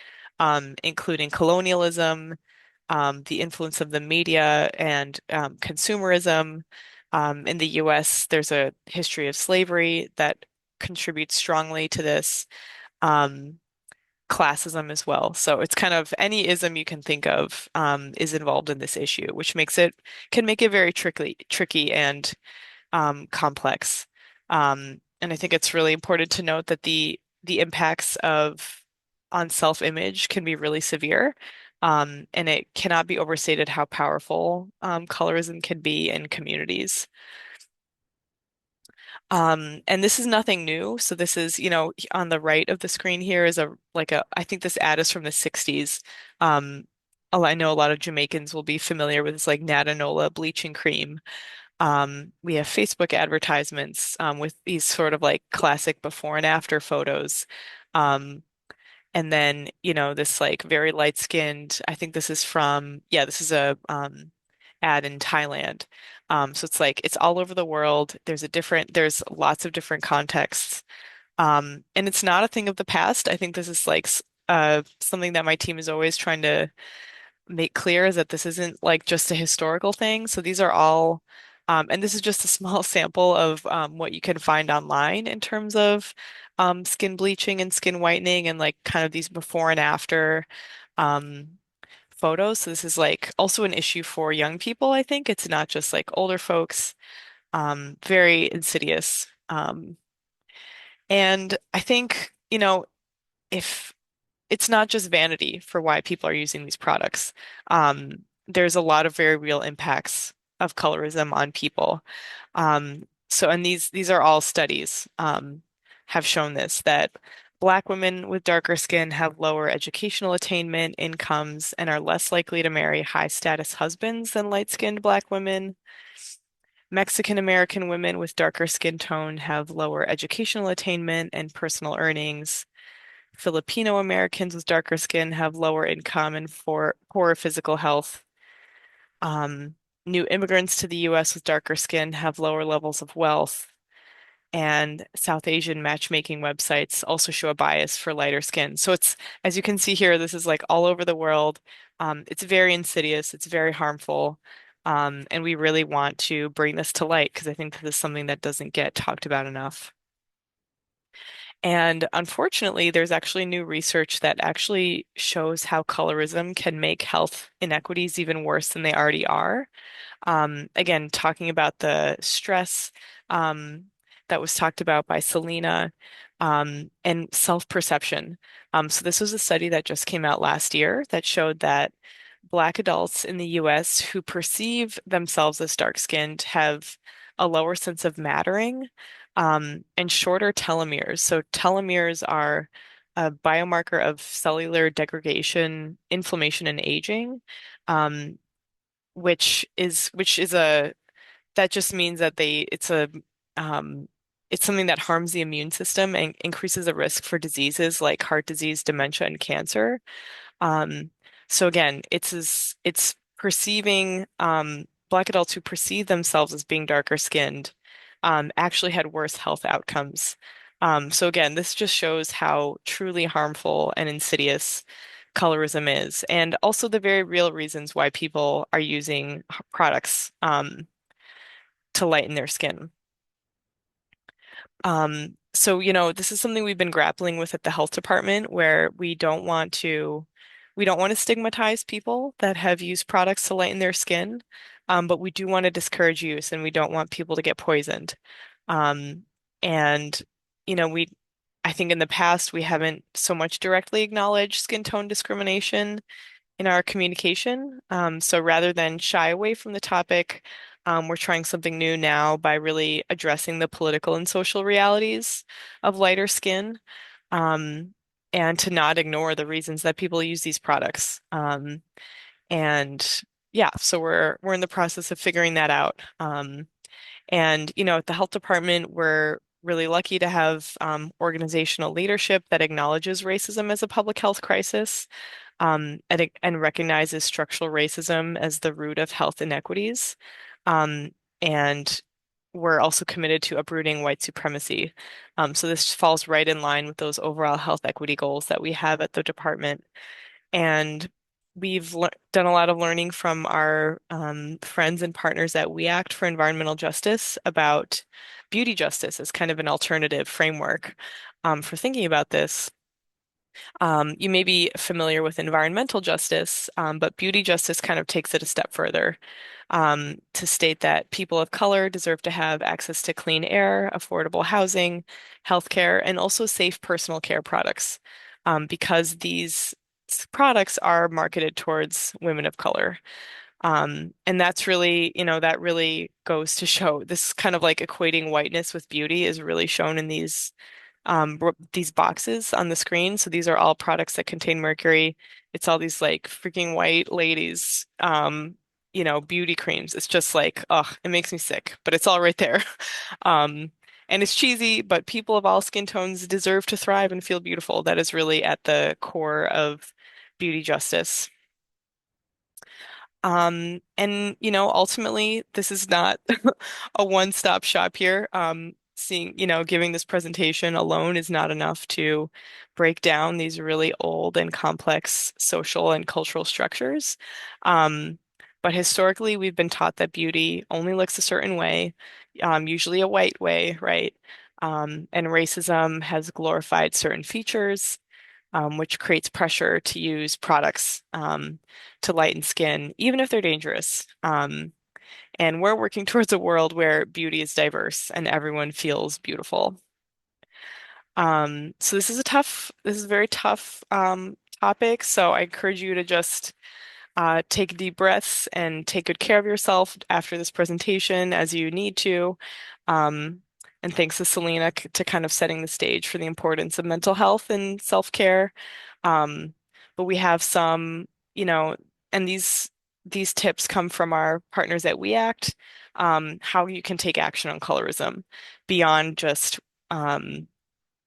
including colonialism, the influence of the media, and consumerism. In the US, there's a history of slavery that contributes strongly to this. Um, classism as well. So it's kind of any ism you can think of is involved in this issue, which can make it very tricky and complex. And I think it's really important to note that the impacts of on self-image can be really severe. And it cannot be overstated how powerful colorism can be in communities. And this is nothing new. So this is, on the right of the screen here is I think this ad is from the 60s. I know a lot of Jamaicans will be familiar with this like Natanola bleaching cream. We have Facebook advertisements with these sort of like classic before and after photos. And then, this like very light-skinned, I think this is this is a ad in Thailand. So it's like it's all over the world. There's lots of different contexts. And it's not a thing of the past. I think this is like something that my team is always trying to make clear is that this isn't like just a historical thing. So these are all, and this is just a small sample of what you can find online in terms of skin bleaching and skin whitening and like kind of these before and after um, photos. So this is like also an issue for young people, I think. It's not just like older folks, very insidious. And I think, if it's not just vanity for why people are using these products. There's a lot of very real impacts of colorism on people. And these are all studies have shown this that Black women with darker skin have lower educational attainment, incomes, and are less likely to marry high status husbands than light-skinned Black women. Mexican American women with darker skin tone have lower educational attainment and personal earnings. Filipino Americans with darker skin have lower income and poorer physical health. New immigrants to the US with darker skin have lower levels of wealth. And South Asian matchmaking websites also show a bias for lighter skin. So as you can see here, this is like all over the world. It's very insidious, it's very harmful. And we really want to bring this to light because I think this is something that doesn't get talked about enough. And unfortunately, there's actually new research that actually shows how colorism can make health inequities even worse than they already are. Again, talking about the stress that was talked about by Selena and self-perception. So this was a study that just came out last year that showed that Black adults in the US who perceive themselves as dark-skinned have a lower sense of mattering and shorter telomeres. So telomeres are a biomarker of cellular degradation, inflammation, and aging, um, which is that just means that um, it's something that harms the immune system and increases the risk for diseases like heart disease, dementia, and cancer. Um, so again, it's perceiving Black adults who perceive themselves as being darker skinned actually had worse health outcomes. So again, this just shows how truly harmful and insidious colorism is, and also the very real reasons why people are using products to lighten their skin. So, this is something we've been grappling with at the health department where we don't want to stigmatize people that have used products to lighten their skin, but we do want to discourage use and we don't want people to get poisoned. Um, and, I think in the past we haven't so much directly acknowledged skin tone discrimination in our communication. So rather than shy away from the topic, we're trying something new now by really addressing the political and social realities of lighter skin, um, and to not ignore the reasons that people use these products. And yeah, so we're in the process of figuring that out. And at the health department, we're really lucky to have organizational leadership that acknowledges racism as a public health crisis, and recognizes structural racism as the root of health inequities. Um, and we're also committed to uprooting white supremacy. So this falls right in line with those overall health equity goals that we have at the department. And we've done a lot of learning from our friends and partners at We Act for Environmental Justice about beauty justice as kind of an alternative framework for thinking about this. You may be familiar with environmental justice, but beauty justice kind of takes it a step further to state that people of color deserve to have access to clean air, affordable housing, healthcare, and also safe personal care products, because these products are marketed towards women of color. And that's really, that really goes to show this kind of like equating whiteness with beauty is really shown in these boxes on the screen. So these are all products that contain mercury. It's all these like freaking white ladies, beauty creams. It's just like, oh, it makes me sick, but it's all right there. Um, and it's cheesy, but people of all skin tones deserve to thrive and feel beautiful. That is really at the core of beauty justice. And ultimately, this is not a one-stop shop here. Giving this presentation alone is not enough to break down these really old and complex social and cultural structures. Um, but historically, we've been taught that beauty only looks a certain way, usually a white way, right? And racism has glorified certain features, which creates pressure to use products to lighten skin, even if they're dangerous. And we're working towards a world where beauty is diverse and everyone feels beautiful. So this is a very tough topic. So I encourage you to just take deep breaths and take good care of yourself after this presentation as you need to. Um, and thanks to Selena to kind of setting the stage for the importance of mental health and self-care. Um, but we have some, and these tips come from our partners at We Act, how you can take action on colorism beyond just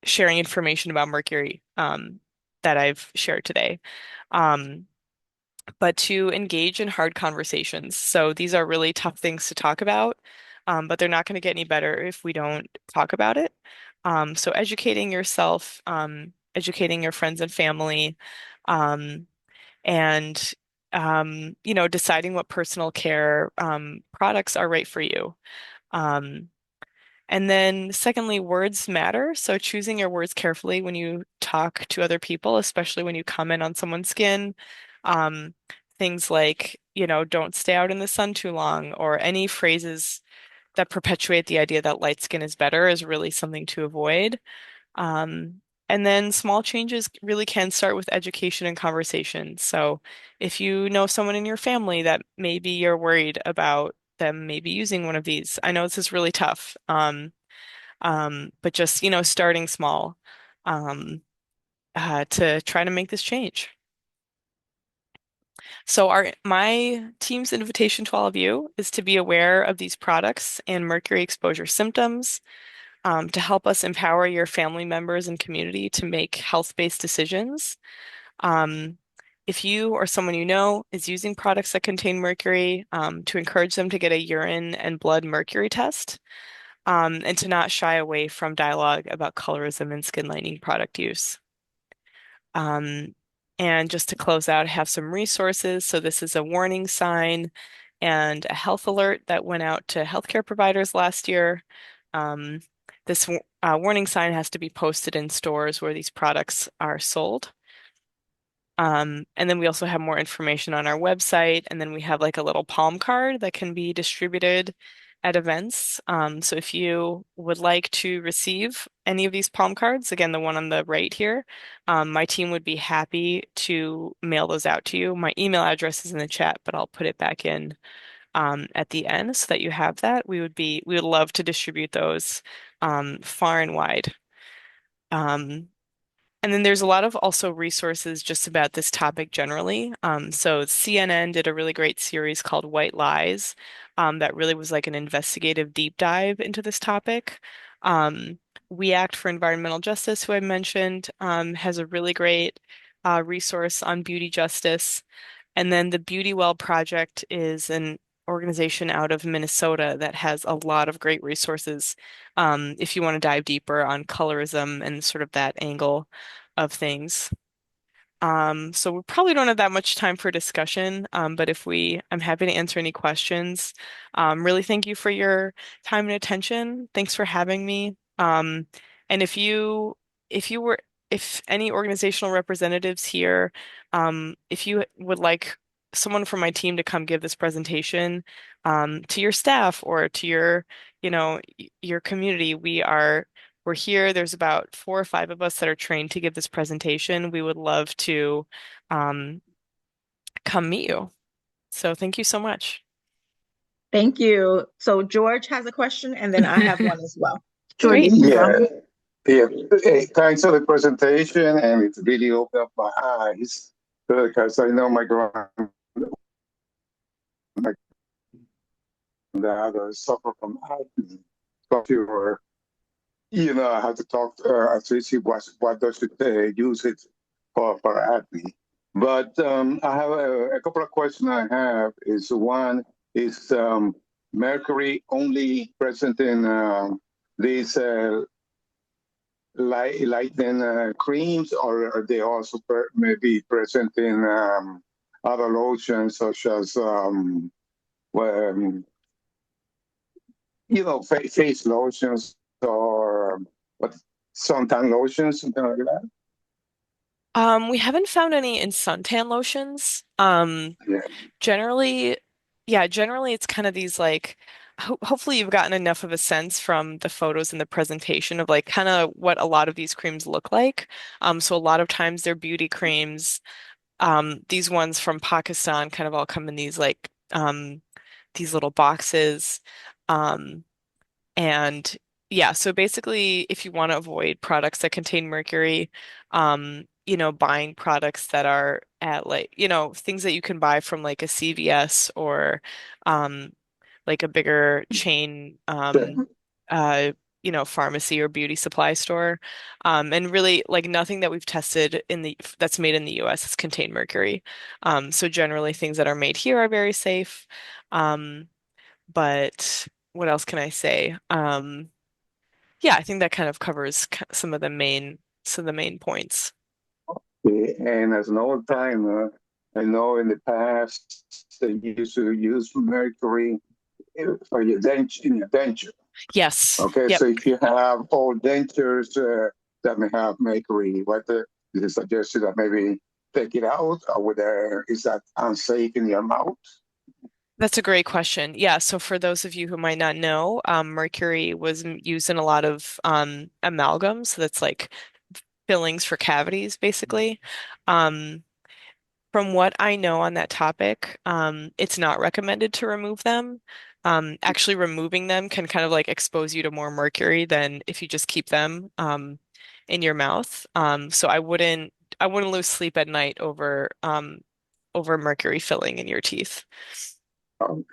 sharing information about mercury that I've shared today. Um, but to engage in hard conversations. So these are really tough things to talk about, but they're not going to get any better if we don't talk about it. So educating yourself, educating your friends and family, um, and deciding what personal care products are right for you. Um, and then secondly, words matter. So choosing your words carefully when you talk to other people, especially when you comment on someone's skin. Um, Things like, don't stay out in the sun too long, or any phrases that perpetuate the idea that light skin is better is really something to avoid. Um, and then small changes really can start with education and conversation. So if you know someone in your family that maybe you're worried about them maybe using one of these, I know this is really tough. But just, starting small, um, to try to make this change. So my team's invitation to all of you is to be aware of these products and mercury exposure symptoms, to help us empower your family members and community to make health-based decisions. Um, if you or someone you know is using products that contain mercury, to encourage them to get a urine and blood mercury test, and to not shy away from dialogue about colorism and skin lightening product use. Um, and just to close out, I have some resources. So this is a warning sign and a health alert that went out to healthcare providers last year. This warning sign has to be posted in stores where these products are sold. And then we also have more information on our website, and then we have like a little palm card that can be distributed at events. So if you would like to receive any of these palm cards, again, the one on the right here, my team would be happy to mail those out to you. My email address is in the chat, but I'll put it back in at the end so that you have that. We would love to distribute those far and wide. And then there's a lot of also resources just about this topic generally. So CNN did a really great series called White Lies, that really was like an investigative deep dive into this topic. Um, We Act for Environmental Justice, who I mentioned, has a really great resource on beauty justice. And then the Beauty Well Project is an organization out of Minnesota that has a lot of great resources, if you want to dive deeper on colorism and sort of that angle of things. So we probably don't have that much time for discussion, but I'm happy to answer any questions. Really thank you for your time and attention. Thanks for having me. And if you were if any organizational representatives here, if you would like someone from my team to come give this presentation to your staff or to your, your community, we're here. There's about 4 or 5 of us that are trained to give this presentation. We would love to um, come meet you. So thank you so much. Thank you. So George has a question, and then I have one as well. George, Great. you can Yeah, go. yeah. Hey, thanks for the presentation, and it really opened up my eyes because I know my granddad suffer from acne. So I had to talk to her to see what does it use it for acne. But I have a couple of questions. I have is one is mercury only present in these lightening creams, or are they also maybe present in other lotions such as well, face lotions or what suntan lotions, something like that? We haven't found any in suntan lotions. Yeah. Generally, yeah, generally it's kind of these like hopefully you've gotten enough of a sense from the photos and the presentation of like kind of what a lot of these creams look like. So a lot of times they're beauty creams. These ones from Pakistan kind of all come in these little boxes. Um, and yeah, so basically, if you want to avoid products that contain mercury, buying products that are at like, things that you can buy from like a CVS or um, like a bigger chain, uh, pharmacy or beauty supply store. And really, like nothing that we've tested that's made in the US has contained mercury. So generally, things that are made here are very safe. Um, but what else can I say? Yeah, I think that kind of covers some of the main points. And as an old timer, I know in the past they used to use mercury for your in your denture. Yes. Okay, Yep. so if you have old dentures that may have mercury, is it suggested that maybe take it out, or is that unsafe in your mouth? That's a great question. Yeah, so for those of you who might not know, mercury was used in a lot of amalgams. So that's like fillings for cavities, basically. Um, From what I know on that topic, it's not recommended to remove them. Actually, removing them can kind of like expose you to more mercury than if you just keep them in your mouth. So I wouldn't lose sleep at night over mercury filling in your teeth. Um,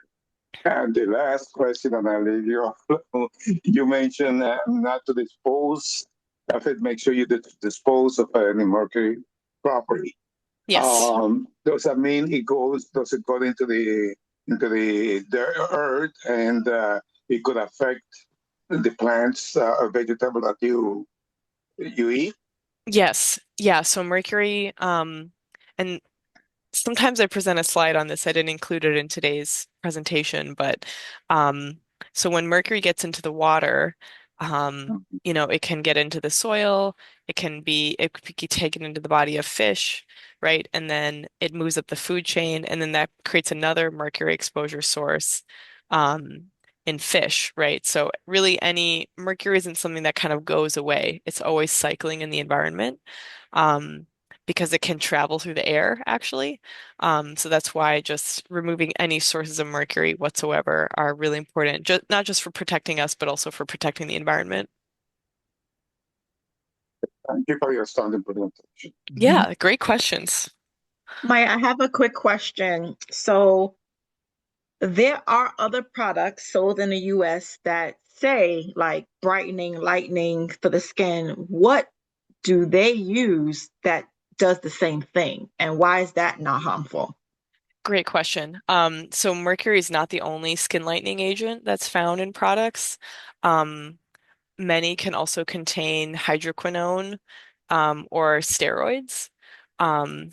and the last question, and I'll leave you alone. You mentioned not to dispose of it. Make sure you dispose of any mercury properly. Yes. Does that mean does it go into the earth, and it could affect the plants or vegetable that you eat? Yes. Yeah. So mercury, and sometimes I present a slide on this. I didn't include it in today's presentation, but um, so when mercury gets into the water, it can get into the soil. It could be taken into the body of fish, right? And then it moves up the food chain, and then that creates another mercury exposure source um, in fish, right? So really, any mercury isn't something that kind of goes away. It's always cycling in the environment. Um, because it can travel through the air, actually. So that's why just removing any sources of mercury whatsoever are really important, not just for protecting us, but also for protecting the environment. Thank you for your standing presentation. Yeah, great questions. Maya, I have a quick question. So there are other products sold in the US that say like brightening, lightening for the skin. What do they use that does the same thing? And why is that not harmful? Great question. So mercury is not the only skin lightening agent that's found in products. Um, Many can also contain hydroquinone, or steroids. Um,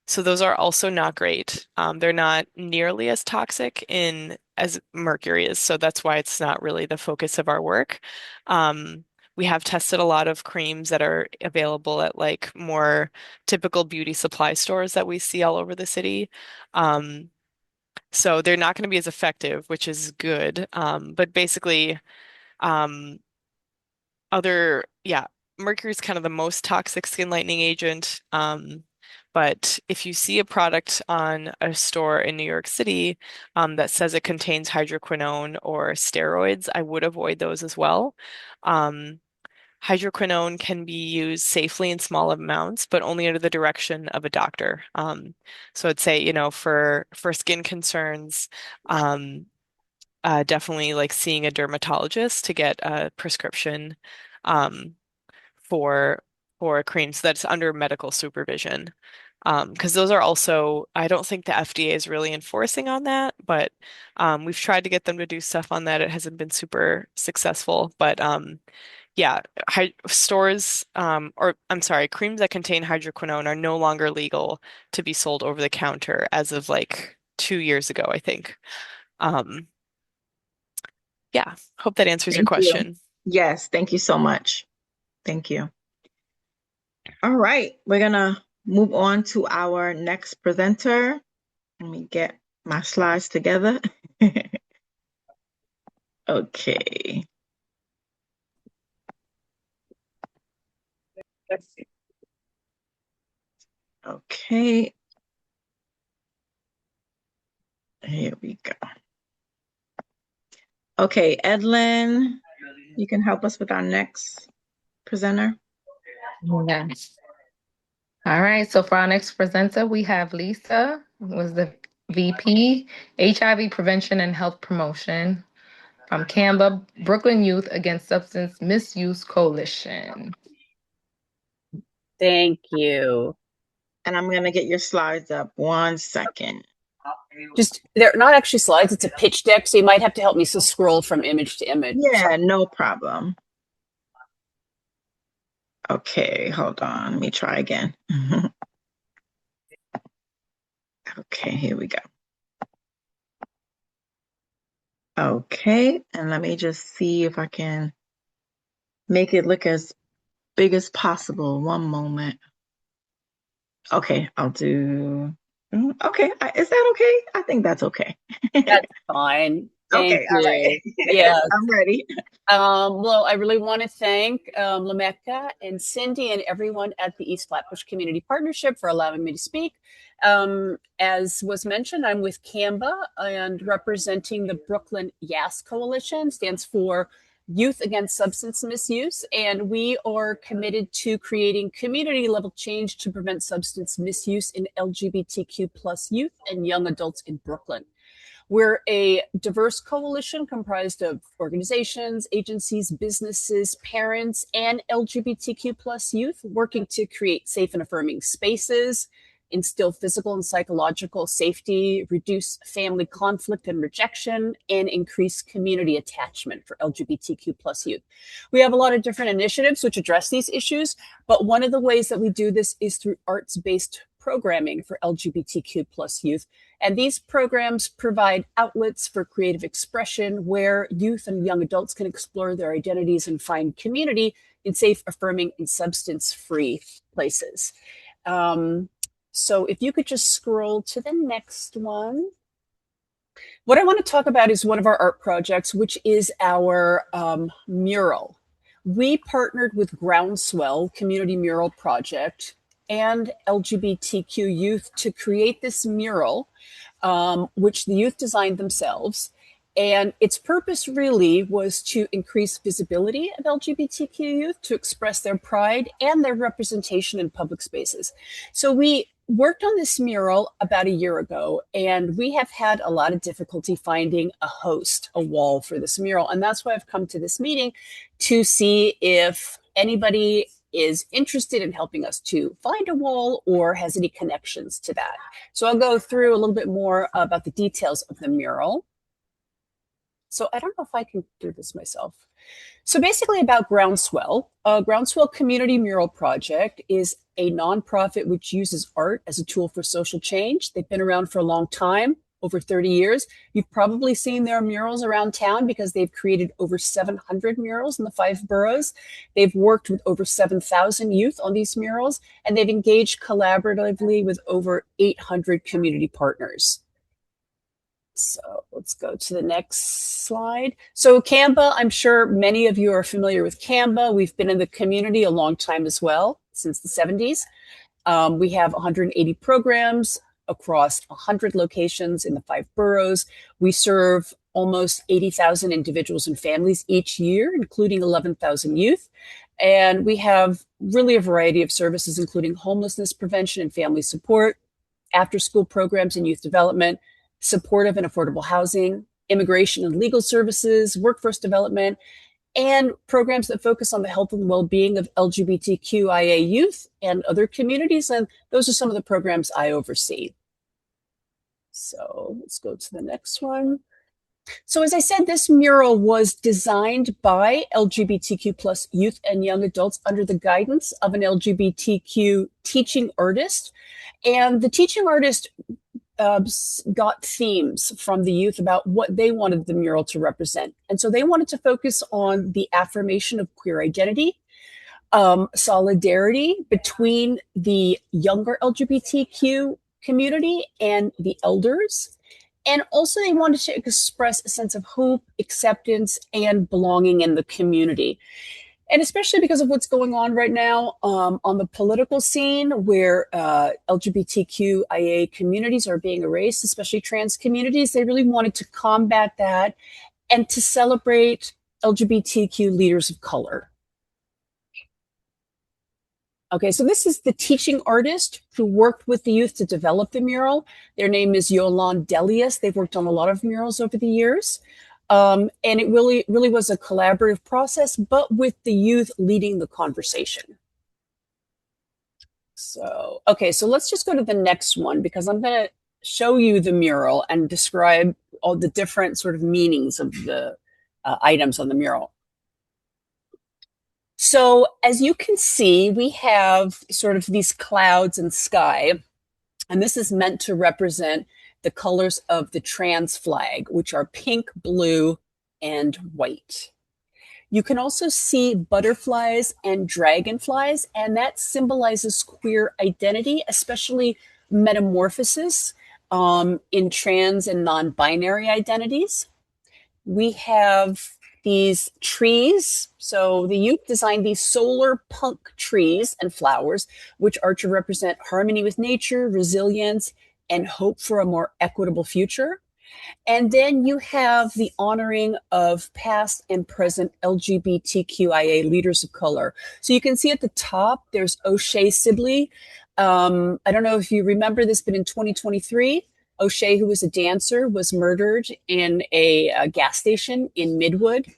So those are also not great. They're not nearly as toxic in as mercury is, so that's why it's not really the focus of our work. Um, We have tested a lot of creams that are available at like more typical beauty supply stores that we see all over the city. So they're not going to be as effective, which is good. But basically, um, mercury is kind of the most toxic skin lightening agent. But if you see a product on a store in New York City that says it contains hydroquinone or steroids, I would avoid those as well. Hydroquinone can be used safely in small amounts, but only under the direction of a doctor. So I'd say, for skin concerns, definitely like seeing a dermatologist to get a prescription um, for creams that's under medical supervision. Because those are also, I don't think the FDA is really enforcing on that, but we've tried to get them to do stuff on that. It hasn't been super successful, but yeah, creams that contain hydroquinone are no longer legal to be sold over the counter as of like 2 years ago, I think. Um, yeah, hope that answers your Thank you. question. Yes, thank you so much. Thank you. All right, we're gonna move on to our next presenter. Let me get my slides together. Okay. Let's see. Okay. Here we go. Okay, Edlin, you can help us with our next presenter. Yes. All right. So for our next presenter, we have Lisa, who is the VP, HIV Prevention and Health Promotion from CAMBA, Brooklyn Youth Against Substance Misuse Coalition. Thank you. And I'm gonna get your slides up. 1 second. Just, they're not actually slides, it's a pitch deck, so you might have to help me scroll from image to image. Yeah, no problem. Okay, hold on. Let me try again. Okay, here we go. Okay, and let me just see if I can make it look as big as possible. One moment. Okay, I'll do. Okay, is that okay? I think that's okay. That's fine. Thank Okay, all right. you. Yes. I'm ready. Well, I really want to thank Lamecca and Cindy and everyone at the East Flatbush Community Partnership for allowing me to speak. As was mentioned, I'm with CAMBA and representing the Brooklyn YAS Coalition, stands for Youth Against Substance Misuse, and we are committed to creating community level change to prevent substance misuse in LGBTQ plus youth and young adults in Brooklyn. We're a diverse coalition comprised of organizations, agencies, businesses, parents, and LGBTQ plus youth working to create safe and affirming spaces, instill physical and psychological safety, reduce family conflict and rejection, and increase community attachment for LGBTQ plus youth. We have a lot of different initiatives which address these issues, but one of the ways that we do this is through arts-based programming for LGBTQ plus youth. And these programs provide outlets for creative expression where youth and young adults can explore their identities and find community in safe, affirming, and substance-free places. So if you could just scroll to the next one. What I want to talk about is one of our art projects, which is our mural. We partnered with Groundswell Community Mural Project and LGBTQ youth to create this mural, which the youth designed themselves. And its purpose really was to increase visibility of LGBTQ youth, to express their pride and their representation in public spaces. So we worked on this mural about a year ago, and we have had a lot of difficulty finding a wall for this mural. And that's why I've come to this meeting to see if anybody is interested in helping us to find a wall or has any connections to that. So I'll go through a little bit more about the details of the mural. So I don't know if I can do this myself. So basically about Groundswell, Groundswell Community Mural Project is a nonprofit which uses art as a tool for social change. They've been around for a long time, over 30 years. You've probably seen their murals around town because they've created over 700 murals in the 5 boroughs. They've worked with over 7,000 youth on these murals, and they've engaged collaboratively with over 800 community partners. So let's go to the next slide. So Canva, I'm sure many of you are familiar with Canva. We've been in the community a long time as well, since the 70s. We have 180 programs across 100 locations in the 5 boroughs. We serve almost 80,000 individuals and families each year, including 11,000 youth. And we have really a variety of services, including homelessness prevention and family support, after-school programs and youth development, supportive and affordable housing, immigration and legal services, workforce development, and programs that focus on the health and well-being of LGBTQIA youth and other communities. And those are some of the programs I oversee. So let's go to the next one. So as I said, this mural was designed by LGBTQ plus youth and young adults under the guidance of an LGBTQ teaching artist. And the teaching artist got themes from the youth about what they wanted the mural to represent. And so they wanted to focus on the affirmation of queer identity, solidarity between the younger LGBTQ community and the elders. And also they wanted to express a sense of hope, acceptance, and belonging in the community. And especially because of what's going on right now on the political scene, where LGBTQIA communities are being erased, especially trans communities, they really wanted to combat that and to celebrate LGBTQ leaders of color. Okay, so this is the teaching artist who worked with the youth to develop the mural. Their name is Yolande Delius. They've worked on a lot of murals over the years. And it really was a collaborative process, but with the youth leading the conversation. So, okay, so let's just go to the next one, because I'm going to show you the mural and describe all the different sort of meanings of the items on the mural. So as you can see, we have sort of these clouds and sky, and this is meant to represent the colors of the trans flag, which are pink, blue, and white. You can also see butterflies and dragonflies, and that symbolizes queer identity, especially metamorphosis in trans and non-binary identities. We have these trees. So the youth designed these solar punk trees and flowers, which are to represent harmony with nature, resilience, and hope for a more equitable future. And then you have the honoring of past and present LGBTQIA leaders of color. So you can see at the top, there's O'Shea Sibley. I don't know if you remember this, but in 2023, O'Shea, who was a dancer, was murdered in a gas station in Midwood.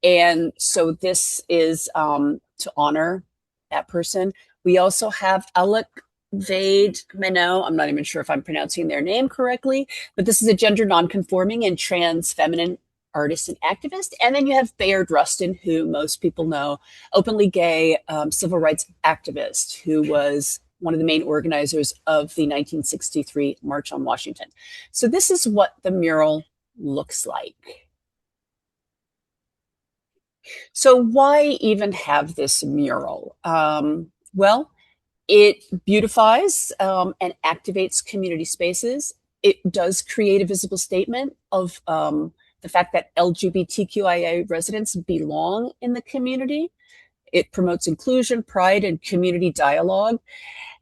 And so this is to honor that person. We also have Alec Vade Mano. I'm not even sure if I'm pronouncing their name correctly, but this is a gender nonconforming and trans feminine artist and activist. And then you have Bayard Rustin, who most people know, openly gay civil rights activist, who was one of the main organizers of the 1963 March on Washington. So this is what the mural looks like. So why even have this mural? Well, it beautifies and activates community spaces. It does create a visible statement of the fact that LGBTQIA residents belong in the community. It promotes inclusion, pride, and community dialogue.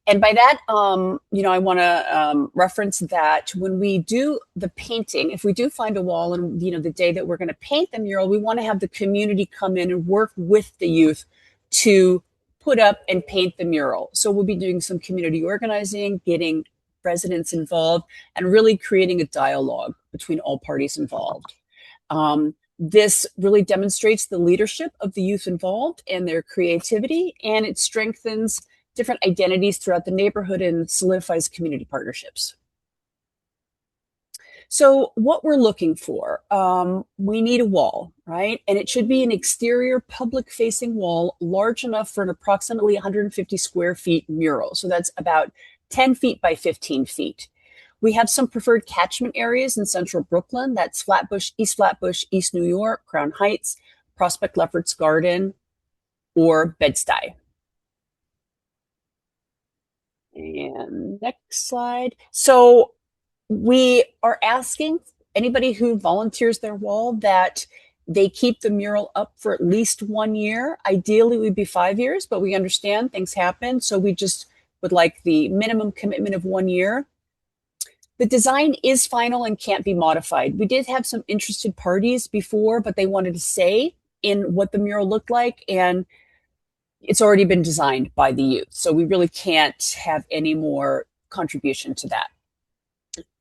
And by that, I want to reference that when we do the painting, if we do find a wall and, the day that we're going to paint the mural, we want to have the community come in and work with the youth to put up and paint the mural. So we'll be doing some community organizing, getting residents involved, and really creating a dialogue between all parties involved. This really demonstrates the leadership of the youth involved and their creativity, and it strengthens different identities throughout the neighborhood and solidifies community partnerships. So what we're looking for, we need a wall, right? And it should be an exterior public facing wall large enough for an approximately 150 square feet mural. So that's about 10 feet by 15 feet. We have some preferred catchment areas in central Brooklyn. That's Flatbush, East New York, Crown Heights, Prospect Lefferts Garden, or Bed-Stuy. And next slide. So we are asking anybody who volunteers their wall that they keep the mural up for at least 1 year. Ideally, it would be 5 years, but we understand things happen. So we just would like the minimum commitment of 1 year. The design is final and can't be modified. We did have some interested parties before, but they wanted to say in what the mural looked like, and it's already been designed by the youth. So we really can't have any more contribution to that.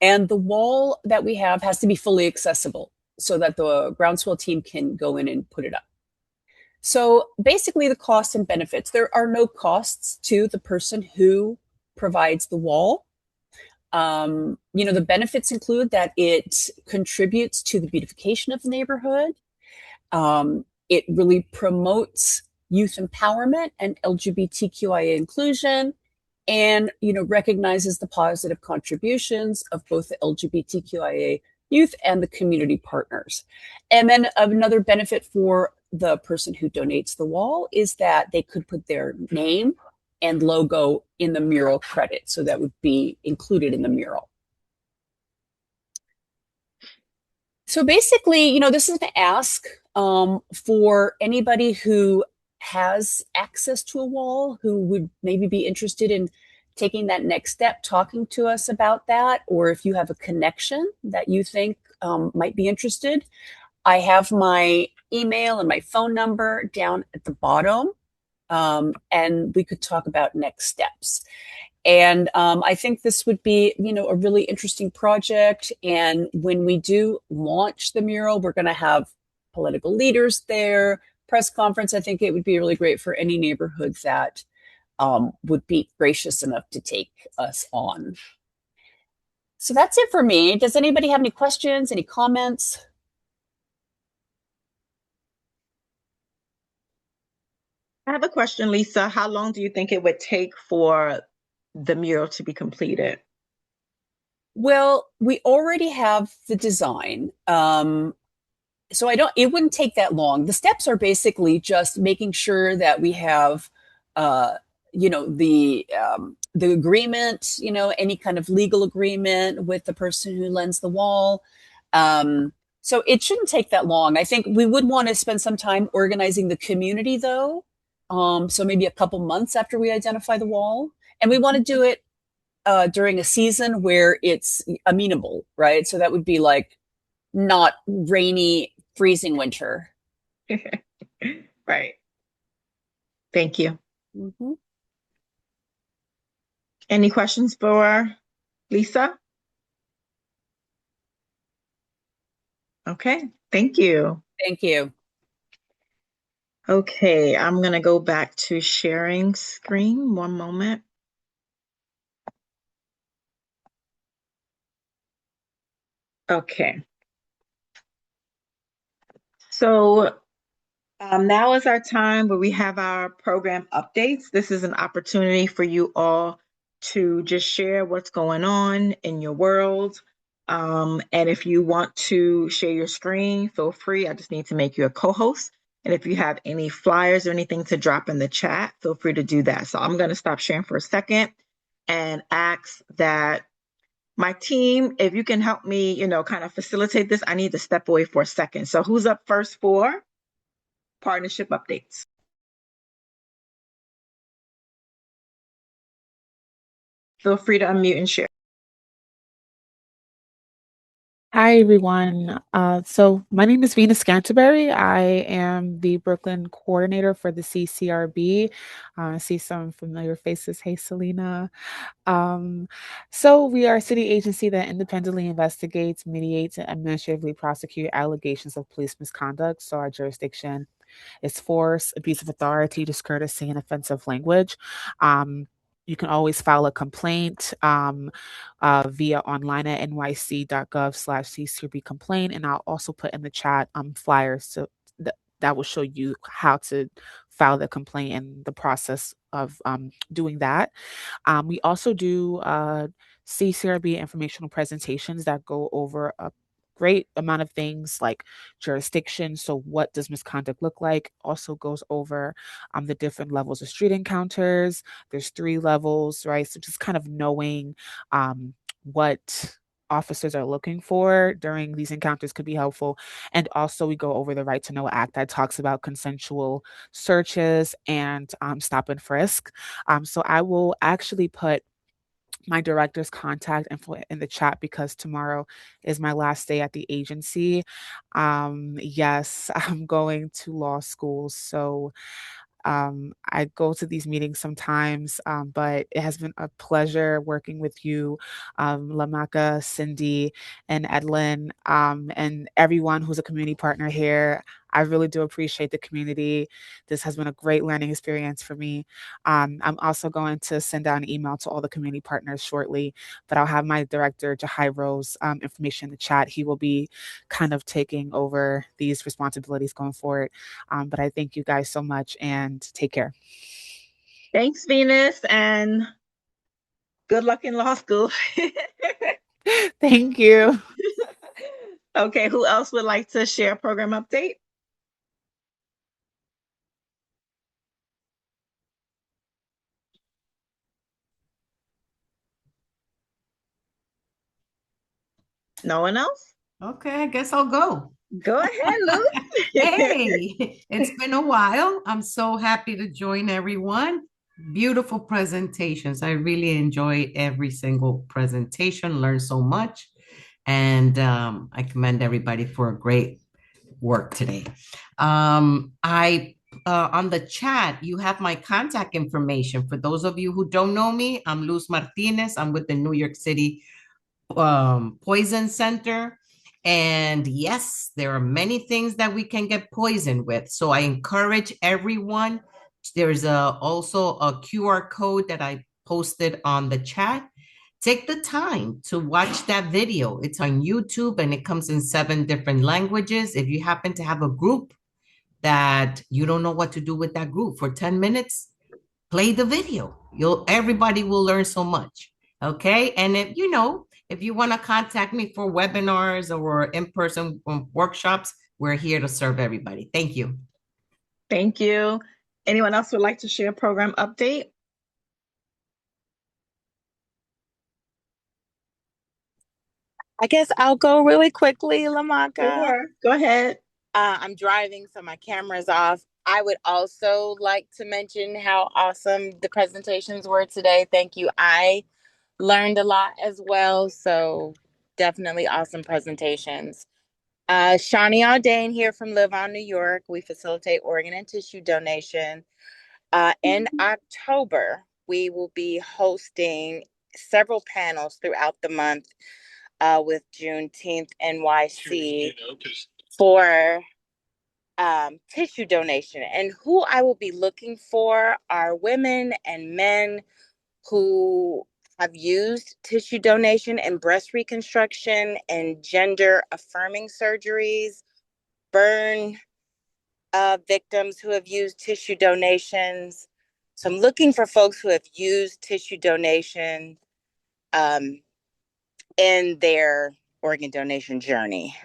And the wall that we have has to be fully accessible so that the groundswell team can go in and put it up. So basically the costs and benefits, there are no costs to the person who provides the wall. The benefits include that it contributes to the beautification of the neighborhood. It really promotes youth empowerment and LGBTQIA inclusion, and recognizes the positive contributions of both the LGBTQIA youth and the community partners. And then another benefit for the person who donates the wall is that they could put their name and logo in the mural credit, so that would be included in the mural. So basically, this is an ask for anybody who has access to a wall, who would maybe be interested in taking that next step, talking to us about that, or if you have a connection that you think might be interested. I have my email and my phone number down at the bottom, and we could talk about next steps. And I think this would be, a really interesting project. And when we do launch the mural, we're going to have political leaders there, press conference. I think it would be really great for any neighborhood that would be gracious enough to take us on. So that's it for me. Does anybody have any questions, any comments? I have a question, Lisa. How long do you think it would take for the mural to be completed? Well, we already have the design. So it wouldn't take that long. The steps are basically just making sure that we have, the agreement, any kind of legal agreement with the person who lends the wall. So it shouldn't take that long. I think we would want to spend some time organizing the community though. So maybe a couple months after we identify the wall. And we want to do it during a season where it's amenable, right? So that would be like not rainy, freezing winter. Right. Thank you. Mm-hmm. Any questions for Lisa? Okay, thank you. Thank you. Okay, I'm going to go back to sharing screen. One moment. Okay. So now is our time where we have our program updates. This is an opportunity for you all to just share what's going on in your world. And if you want to share your screen, feel free. I just need to make you a co-host. And if you have any flyers or anything to drop in the chat, feel free to do that. So I'm going to stop sharing for a second and ask that my team, if you can help me, kind of facilitate this. I need to step away for a second. So who's up first for partnership updates? Feel free to unmute and share. Hi, everyone. So my name is Venus Canterbury. I am the Brooklyn coordinator for the CCRB. I see some familiar faces. Hey, Selena. So we are a city agency that independently investigates, mediates, and administratively prosecute allegations of police misconduct. So our jurisdiction is force, abuse of authority, discourtesy, and offensive language. You can always file a complaint via online at nyc.gov/CCRB complaint. And I'll also put in the chat flyers so that will show you how to file the complaint and the process of doing that. We also do CCRB informational presentations that go over a great amount of things like jurisdiction. So what does misconduct look like? Also goes over the different levels of street encounters. There's 3 levels, right? So just kind of knowing what officers are looking for during these encounters could be helpful. And also we go over the Right to Know Act that talks about consensual searches and stop and frisk. So I will actually put my director's contact info in the chat because tomorrow is my last day at the agency. Yes, I'm going to law school, so I go to these meetings sometimes, but it has been a pleasure working with you, Lamaka, Cindy, and Edlin, and everyone who's a community partner here. I really do appreciate the community. This has been a great learning experience for me. I'm also going to send out an email to all the community partners shortly, but I'll have my director, Jahai Rose, information in the chat. He will be kind of taking over these responsibilities going forward. But I thank you guys so much and take care. Thanks, Venus, and good luck in law school. Thank you. Okay, who else would like to share a program update? No one else? Okay, I guess I'll go. Go ahead, Lou. Hey, it's been a while. I'm so happy to join everyone. Beautiful presentations. I really enjoyed every single presentation, learned so much. And I commend everybody for a great work today. I on the chat, you have my contact information. For those of you who don't know me, I'm Luz Martinez. I'm with the New York City Poison Center. And yes, there are many things that we can get poisoned with. So I encourage everyone. There's also a QR code that I posted on the chat. Take the time to watch that video. It's on YouTube and it comes in 7 different languages. If you happen to have a group that you don't know what to do with that group for 10 minutes, play the video. Everybody will learn so much. Okay. And if you want to contact me for webinars or in-person workshops, we're here to serve everybody. Thank you. Thank you. Anyone else would like to share a program update? I guess I'll go really quickly, Lamaka. Sure. Go ahead. I'm driving, so my camera's off. I would also like to mention how awesome the presentations were today. Thank you. I learned a lot as well, so definitely awesome presentations. Shawnee Aldain here from Live On New York. We facilitate organ and tissue donation. In October, we will be hosting several panels throughout the month with Juneteenth NYC for tissue donation. And who I will be looking for are women and men who have used tissue donation and breast reconstruction and gender affirming surgeries, burn victims who have used tissue donations. So I'm looking for folks who have used tissue donation in their organ donation journey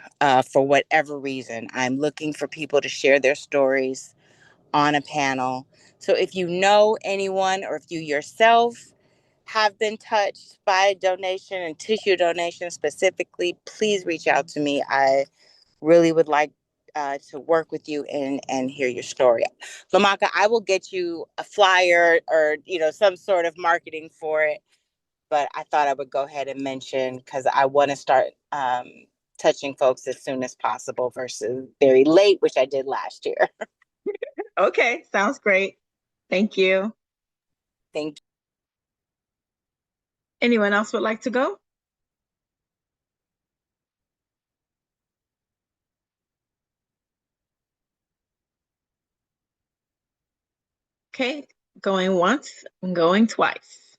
for whatever reason. I'm looking for people to share their stories on a panel. So if you know anyone or if you yourself have been touched by a donation and tissue donation specifically, please reach out to me. I really would like to work with you and hear your story. Lamaka, I will get you a flyer or some sort of marketing for it. But I thought I would go ahead and mention because I want to start touching folks as soon as possible versus very late, which I did last year. Okay, sounds great. Thank you. Thank you. Anyone else would like to go? Okay, going once and going twice.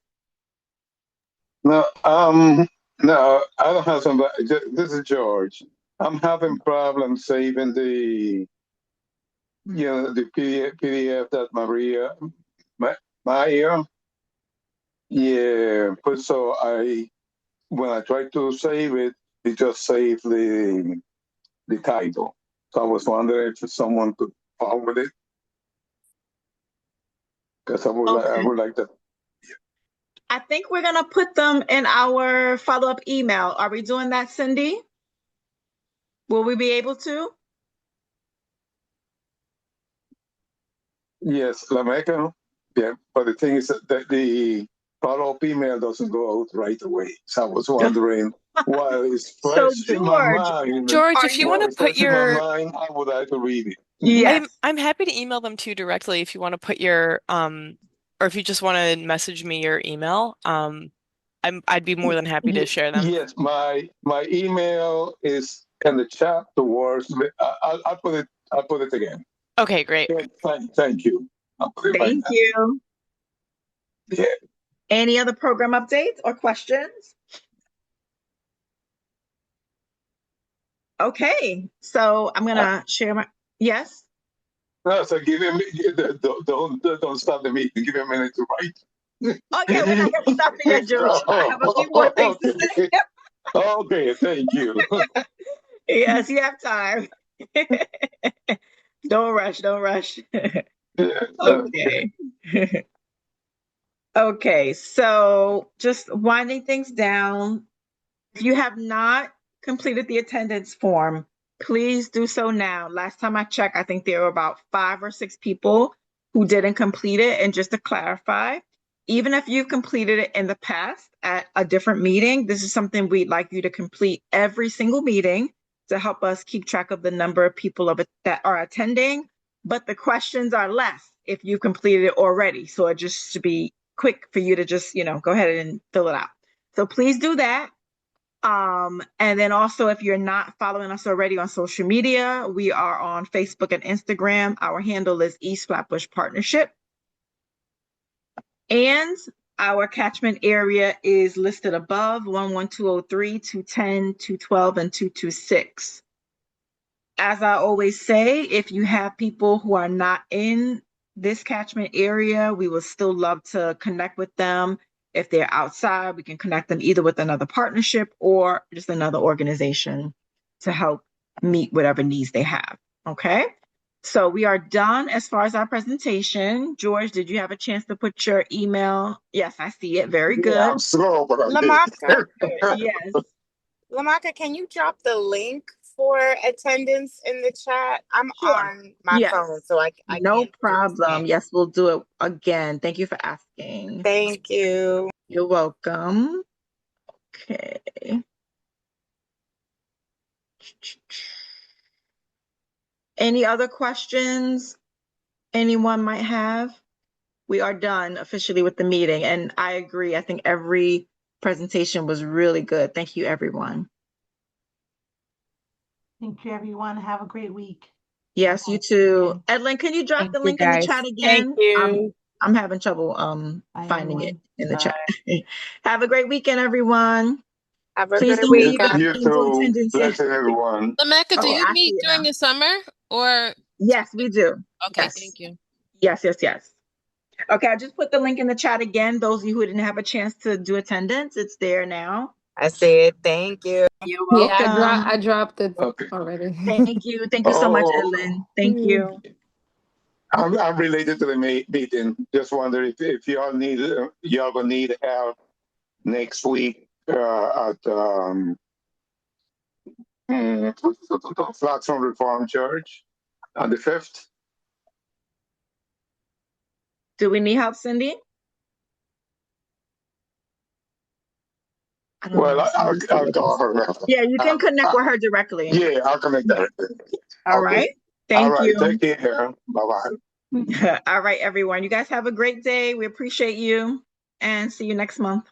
No, no, I don't have somebody. This is George. I'm having problems saving the PDF that Maya. Yeah, but so when I tried to save it, it just saved the title. So I was wondering if someone could forward it, because I Okay. would like that. I think we're gonna put them in our follow-up email. Are we doing that, Cindy? Will we be able to? Yes, Lamecca. Yeah, but the thing is that the follow-up email doesn't go out right away. So I was wondering while it's So fresh in my George, mind. George, are if you you? want While to it's put fresh in my your, mind, I would like to read it. Yes. I'm happy to email them to you directly if you want to put your, or if you just want to message me your email, I'd be more than happy to share them. Yes, my email is in the chat towards. I'll put it. I'll put it again. Okay, great. Yeah, thank you. I'll put it right Thank now. you. Yeah. Any other program updates or questions? Okay, so I'm gonna share my, yes? No, so give him. Don't stop the meeting. Give him a minute to write. Oh yeah, we're not gonna stop it yet, George. I have a few more things to say. Okay, thank you. Yes, you have time. Don't rush, don't rush. Okay. Okay, so just winding things down. If you have not completed the attendance form, please do so now. Last time I checked, I think there were about 5 or 6 people who didn't complete it. And just to clarify, even if you've completed it in the past at a different meeting, this is something we'd like you to complete every single meeting to help us keep track of the number of people that are attending. But the questions are less if you've completed it already. So it just should be quick for you to just, go ahead and fill it out. So please do that. And then also, if you're not following us already on social media, we are on Facebook and Instagram. Our handle is East Flatbush Partnership. And our catchment area is listed above: 11203, 210, 212, and 226. As I always say, if you have people who are not in this catchment area, we would still love to connect with them. If they're outside, we can connect them either with another partnership or just another organization to help meet whatever needs they have. Okay. So we are done as far as our presentation. George, did you have a chance to put your email? Yes, I see it. Very good. Yeah, I'm slow, but I Lamaka, Yes. Lamaka, can you drop the link for attendance in the chat? I'm Sure. on my Yes. phone, so I No can't problem. Yes, we'll do it again. Thank you for asking. Thank you. You're welcome. Okay. Any other questions anyone might have? We are done officially with the meeting, and I agree. I think every presentation was really good. Thank you, everyone. Thank you, everyone. Have a great week. Yes, you too. Edlin, can you drop Thank the you, link in the guys. chat Thank again? you. I'm having trouble Bye, finding it everyone. in the chat. Have a great weekend, everyone. Have a Please good don't week, leave guys. if You you didn't do too. attendance yet. Blessing everyone. Lamecca, do Okay, you I see meet it during now. the summer or? Yes, we do. Okay, Yes. thank you. Yes, yes, yes. Okay, I just put the link in the chat again. Those of you who didn't have a chance to do attendance, it's there now. I see it. Thank you. You're Yeah, welcome. I dropped it Okay. already. Thank you. Thank you so much, Oh, Edlin. Thank you. I'm related to the meeting. Just wonder if y'all gonna need help next week at Flaxon Reformed Church on the 5th. Do we need help, Cindy? I don't Well, know. I'll call her. Yeah, you can connect with her directly. Yeah, I'll connect that. All Okay. right. Thank All right. you. Take care. Bye-bye. All right, everyone. You guys have a great day. We appreciate you and see you next month.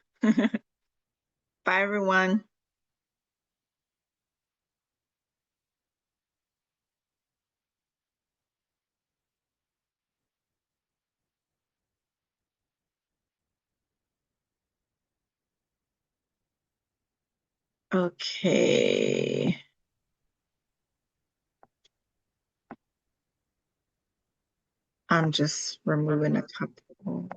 Bye, everyone. Okay. I'm just removing a couple.